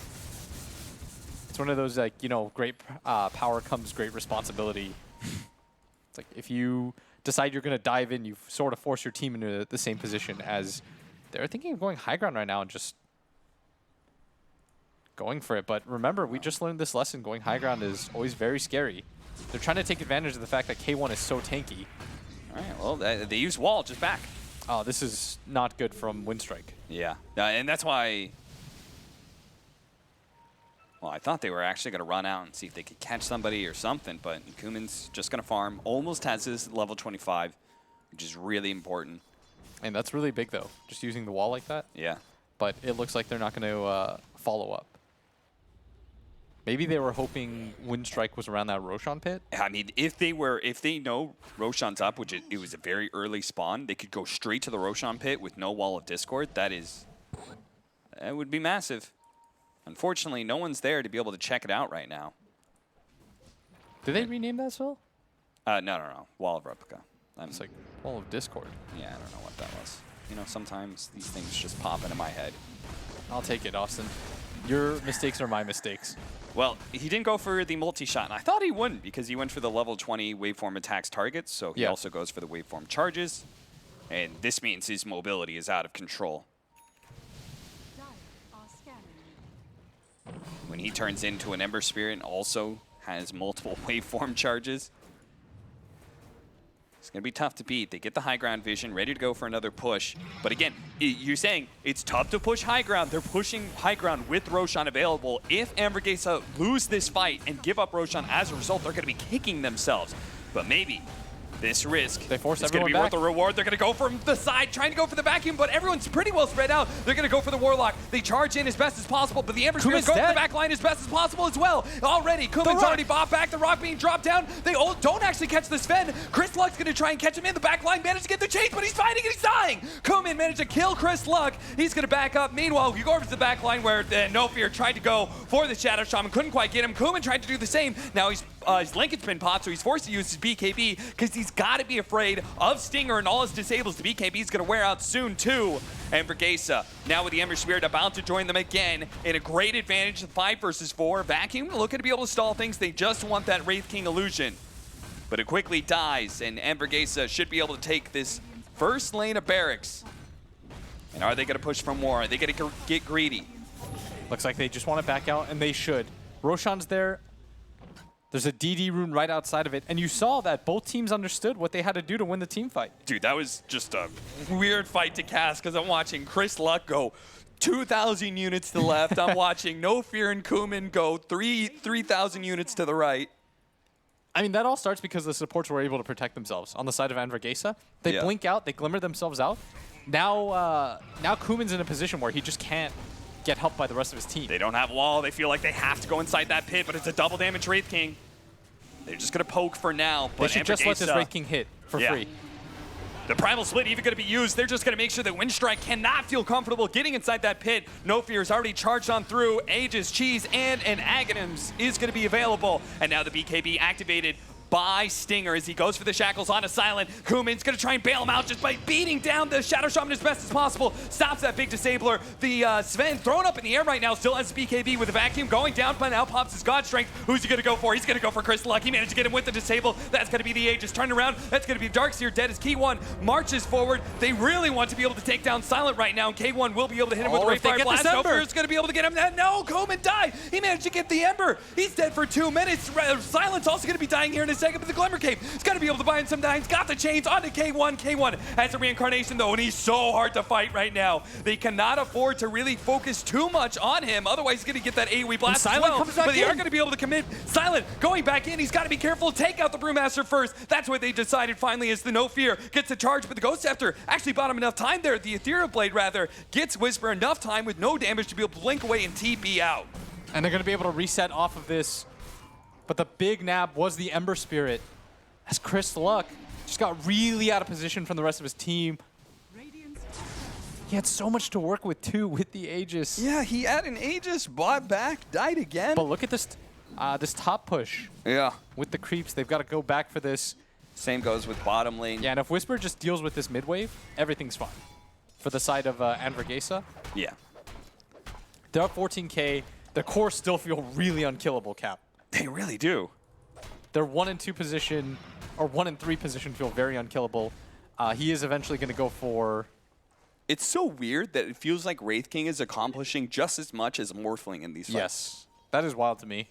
It's one of those, like, you know, great power comes great responsibility. It's like, if you decide you're going to dive in, you sort of force your team into the same position as they're thinking of going high ground right now and just going for it. But remember, we just learned this lesson. Going high ground is always very scary. They're trying to take advantage of the fact that K1 is so tanky. All right, well, they use wall just back. Oh, this is not good from Winstrike. Yeah, and that's why... Well, I thought they were actually going to run out and see if they could catch somebody or something, but Kuman's just going to farm. Almost has his level 25, which is really important. And that's really big, though, just using the wall like that. Yeah. But it looks like they're not going to follow up. Maybe they were hoping Winstrike was around that Roshan pit. I mean, if they know Roshan's up, which it was a very early spawn, they could go straight to the Roshan pit with no wall of Discord. That would be massive. Unfortunately, no one's there to be able to check it out right now. Did they rename that still? No. Wall of Replica. It's like Wall of Discord. Yeah, I don't know what that was. You know, sometimes these things just pop into my head. I'll take it, Austin. Your mistakes are my mistakes. Well, he didn't go for the multi-shot, and I thought he wouldn't because he went for the level 20 waveform attacks targets, so he also goes for the waveform charges. And this means his mobility is out of control. When he turns into an Ember Spirit and also has multiple waveform charges, it's going to be tough to beat. They get the high ground vision, ready to go for another push. But again, you're saying it's tough to push high ground. They're pushing high ground with Roshan available. If Anvorgesa lose this fight and give up Roshan as a result, they're going to be kicking themselves. But maybe this risk they force is going to be worth the reward. They're going to go from the side, trying to go for the vacuum, but everyone's pretty well spread out. They're going to go for the Warlock. They charge in as best as possible, but the Ember Spirits go for the back line as best as possible as well. Already, Kuman's already bought back. The Rock being dropped down. They all don't actually catch the Sven. Chris Luck's going to try and catch him in. The back line managed to get the chase, but he's fighting and he's dying. Kuman managed to kill Chris Luck. He's going to back up. Meanwhile, you go over to the back line where No Fear tried to go for the Shadow Shaman. Couldn't quite get him. Kuman tried to do the same. Now his Lincoln's been popped, so he's forced to use his BKB because he's got to be afraid of Stinger and all his disables. The BKB is going to wear out soon, too. Anvorgesa, now with the Ember Spirit, about to join them again in a great advantage, 5 versus 4. Vacuum looking to be able to stall things. They just want that Wraith King illusion. But it quickly dies, and Anvorgesa should be able to take this first lane of barracks. And are they going to push for more? Are they going to get greedy? Looks like they just want to back out, and they should. Roshan's there. There's a DD rune right outside of it, and you saw that both teams understood what they had to do to win the team fight. Dude, that was just a weird fight to cast because I'm watching Chris Luck go 2,000 units to the left. I'm watching No Fear and Kuman go 3,000 units to the right. I mean, that all starts because the supports were able to protect themselves. On the side of Anvorgesa, they blink out, they glimmer themselves out. Now Kuman's in a position where he just can't get helped by the rest of his team. They don't have wall. They feel like they have to go inside that pit, but it's a double damage Wraith King. They're just going to poke for now. But they should just let this Wraith King hit for free. The Primal Split even going to be used. They're just going to make sure that Winstrike cannot feel comfortable getting inside that pit. No Fear is already charged on through. Aegis, Cheese, and an Aghanims is going to be available. And now the BKB activated by Stinger as he goes for the shackles on a silent. Kuman's going to try and bail him out just by beating down the Shadow Shaman as best as possible. Stops that big disabler. The Sven thrown up in the air right now, still has BKB with the vacuum going down, but now pops his God Strength. Who's he going to go for? He's going to go for Chris Luck. He managed to get him with the disable. That's going to be the Aegis. Turn around. That's going to be Darkseer dead as K1 marches forward. They really want to be able to take down Silent right now, and K1 will be able to hit him with the Wraithfire Blast. No Fear is going to be able to get him. No, Kuman died. He managed to get the Ember. He's dead for 2 minutes. Silent's also going to be dying here in a second. second, but the Glimmer Cape is going to be able to buy in some dimes. Got the chains onto K1. K1 has a reincarnation, though, and he's so hard to fight right now. They cannot afford to really focus too much on him. Otherwise, he's going to get that AoE blast as well. comes back But they in. are going to be able to commit. Silent going back in. He's got to be careful. Take out the Brewmaster first. That's what they decided finally is the No Fear gets the charge, but the Ghost Scepter actually bought him enough time there. The Ethereal Blade, rather, gets Whisper enough time with no damage to be able to blink away and TP out. And they're going to be able to reset off of this. But the big nab was the Ember Spirit, as Chris Luck just got really out of position from the rest of his team. Radiant's He had so much to work with, too, with the Aegis. Yeah, he had an Aegis, bought back, died again. But look at this this top push Yeah. with the creeps. They've got to go back for this. Same goes with bottom lane. Yeah, and if Whisper just deals with this mid wave, everything's fine. For the side of Anvorgesa, Yeah. they're up 14K. Their core still feel really unkillable, Cap. They really do. Their 1 and 2 position, or 1 and 3 position feel very unkillable. He is eventually going to go for... It's so weird that it feels like Wraith King is accomplishing just as much as Morphling in these fights. Yes, that is wild to me.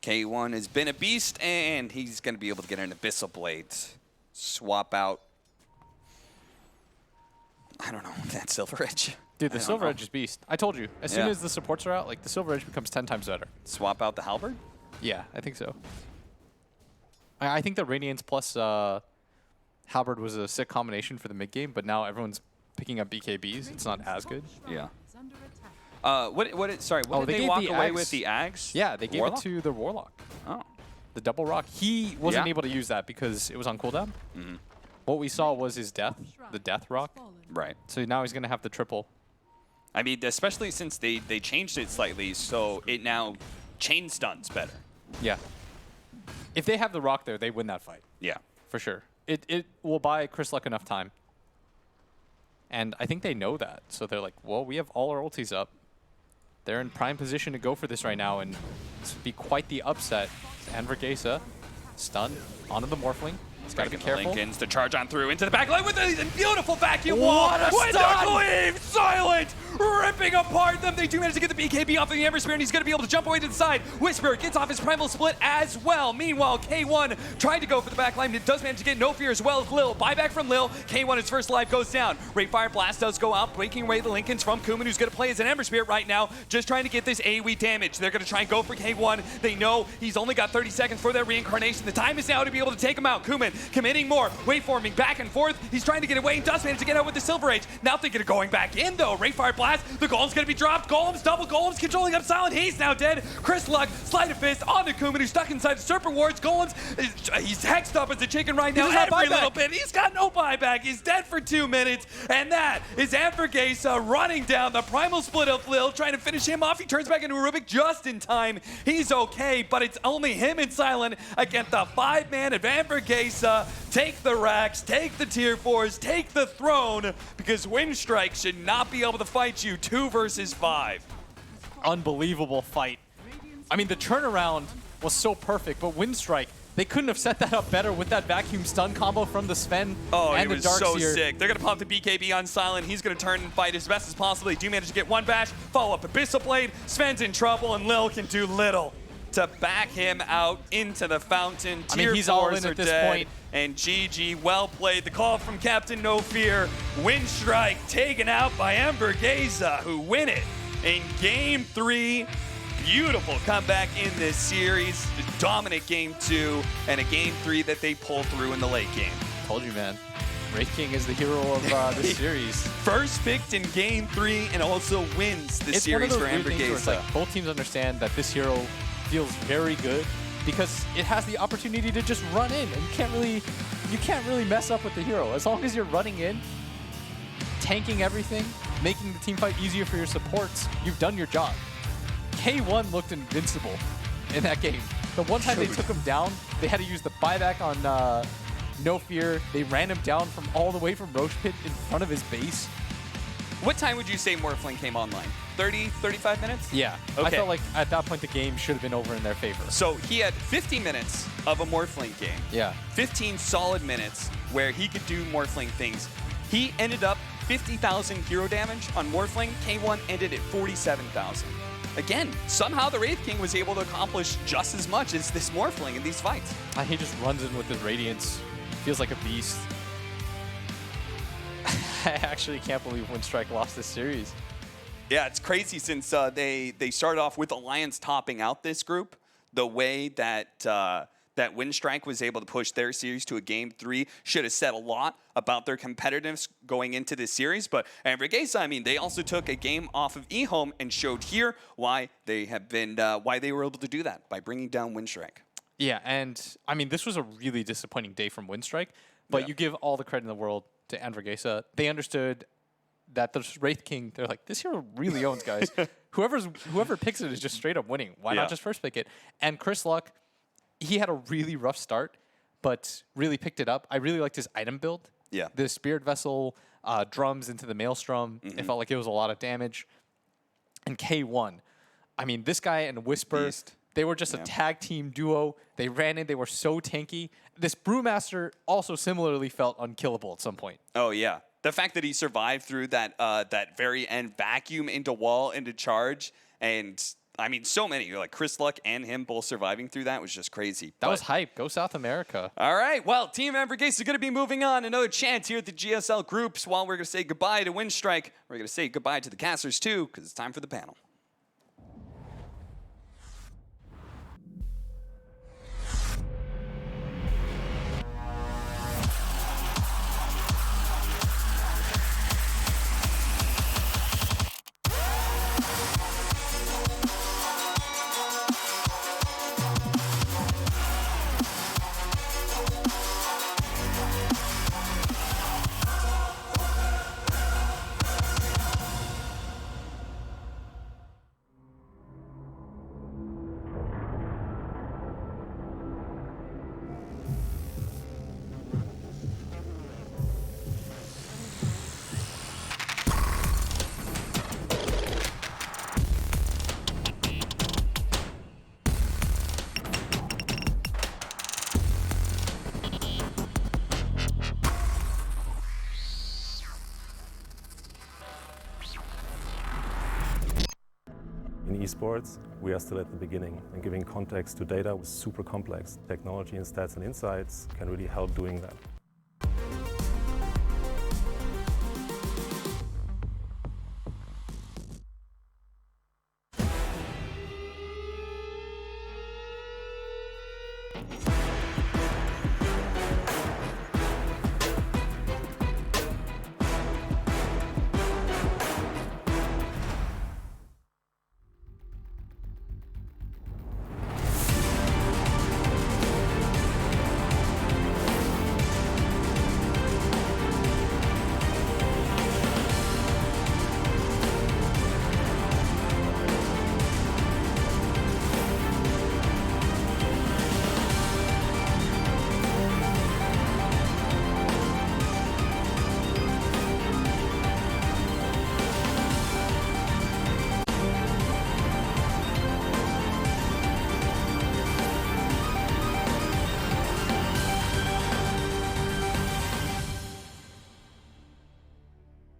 K1 has been a beast, and he's going to be able to get an Abyssal Blade. Swap out. I don't know, that Silver Edge. Dude, the I don't Silver know. Edge is beast. I told you, as soon Yeah. as the supports are out, like the Silver Edge becomes 10 times better. Swap out the Halberd? Yeah, I think so. I think the Radiance plus Halberd was a sick combination for the mid game, but now everyone's picking up BKBs. It's not as good. Yeah. is under attack. Sorry, what Oh, did they they gave walk the away Axe. with? The Axe? Yeah, they gave Warlock? it to the Warlock. Oh. The double rock. He wasn't Yeah. able to use that because it was on cooldown. Mm-hmm. What we saw was his death, the death rock. Fallen. Right. So now he's going to have the triple. I mean, especially since they changed it slightly, so it now chain stuns better. Yeah. If they have the rock there, they win that fight, Yeah. for sure. It will buy Chris Luck enough time. And I think they know that. So they're like, well, we have all our ultis up. They're in prime position to go for this right now, and it's be quite the upset. Anvorgesa, stun onto the Morphling. He's got to be careful. Lincoln's to charge on through into the back line with a beautiful vacuum What wall. a With stun! the Cleave, Silent, ripping apart them. They do manage to get the BKB off of the Ember Spirit, and he's going to be able to jump away to the side. Whisper gets off his Primal Split as well. Meanwhile, K1 trying to go for the back line. It does manage to get No Fear as well as Lil. Buyback from Lil. K1, his first life goes down. Ray Fire Blast does go out, breaking away the Lincolns from Kuman, who's going to play as an Ember Spirit right now, just trying to get this AoE damage. They're going to try and go for K1. They know he's only got 30 seconds for that reincarnation. The time is now to be able to take him out. Kuman committing more. Waveforming back and forth. He's trying to get away and does manage to get out with the Silver Age. Now thinking of going back in, though. Ray Fire Blast. The Golem's going to be dropped. Golems, double Golems, controlling up Silent. He's now dead. Chris Luck, Sleight of Fist onto Kuman, who's stuck inside the Serpent Wards. Golems, he's hexed up as a chicken right now. doesn't have Every buyback. little bit. He's got no buyback. He's dead for 2 minutes. And that is Anvorgesa running down the Primal Split of Lil, trying to finish him off. He turns back into a Rubik just in time. He's okay, but it's only him and Silent against the 5-man of Anvorgesa. Take the racks, take the tier 4s, take the throne, because Winstrike should not be able to fight you 2 versus 5. Unbelievable fight. I mean, the turnaround was so perfect, but Winstrike, they couldn't have set that up better with that vacuum stun combo from the Sven Oh, and it the was so Darkseer. sick. They're going to pump the BKB on Silent. He's going to turn and fight as best as possible. They do manage to get one bash, follow up Abyssal Blade. Sven's in trouble, and Lil can do little to back him out into the fountain. I mean, Tier he's all 4s in are at this dead. point. And GG, well played. The call from Captain No Fear. Winstrike taken out by Anvorgesa, who win it in Game 3. Beautiful comeback in this series. Dominant Game 2, and a Game 3 that they pull through in the late game. Told you, man. Wraith King is the hero of this series. First picked in Game 3 and also wins the It's one of series those for weird things where it's Anvorgesa. like both teams understand that this hero feels very good because it has the opportunity to just run in, and you can't really mess up with the hero as long as you're running in, tanking everything, making the team fight easier for your supports. You've done your job. K1 looked invincible in that game. The one time they took him down, they had to use the buyback on No Fear. They ran him down from all the way from Roche Pit in front of his base. What time would you say Morphling came online? 30, 35 minutes? Yeah. I Okay. felt like at that point the game should have been over in their favor. So he had 50 minutes of a Morphling game. Yeah. 15 solid minutes where he could do Morphling things. He ended up 50,000 hero damage on Morphling. K1 ended at 47,000. again, somehow the Wraith King was able to accomplish just as much as this Morphling in these fights. He just runs in with his Radiance. Feels like a beast. I actually can't believe Winstrike lost this series. Yeah, it's crazy since they started off with Alliance topping out this group. The way that that Winstrike was able to push their series to a Game 3 should have said a lot about their competitiveness going into this series. But Anvorgesa, I mean, they also took a game off of eHome and showed here why they have been why they were able to do that by bringing down Winstrike. Yeah, and I mean, this was a really disappointing day from Winstrike, but you give all the credit in the world to Anvorgesa. They understood that the Wraith King, they're like, this hero really owns, guys. Whoever picks it is just straight up winning. Why not just first pick it? And Chris Luck, he had a really rough start, but really picked it up. I really liked his item build. Yeah. The Spirit Vessel, drums into the Maelstrom. It felt like it was a lot of damage. And K1, I mean, this guy and Whisper, they were just a tag team duo. They ran in. They were so tanky. This Brewmaster also similarly felt unkillable at some point. Oh, yeah. The fact that he survived through that that very end vacuum into wall, into charge, and I mean, so many, like Chris Luck and him both surviving through that was just crazy. That was hype. Go South America. All right. Well, Team Anvorgesa is going to be moving on. Another chance here at the GSL groups. While we're going to say goodbye to Winstrike, we're going to say goodbye to the casters too, because it's time for the panel. In esports, we are still at the beginning, and giving context to data is super complex. Technology and stats and insights can really help doing that.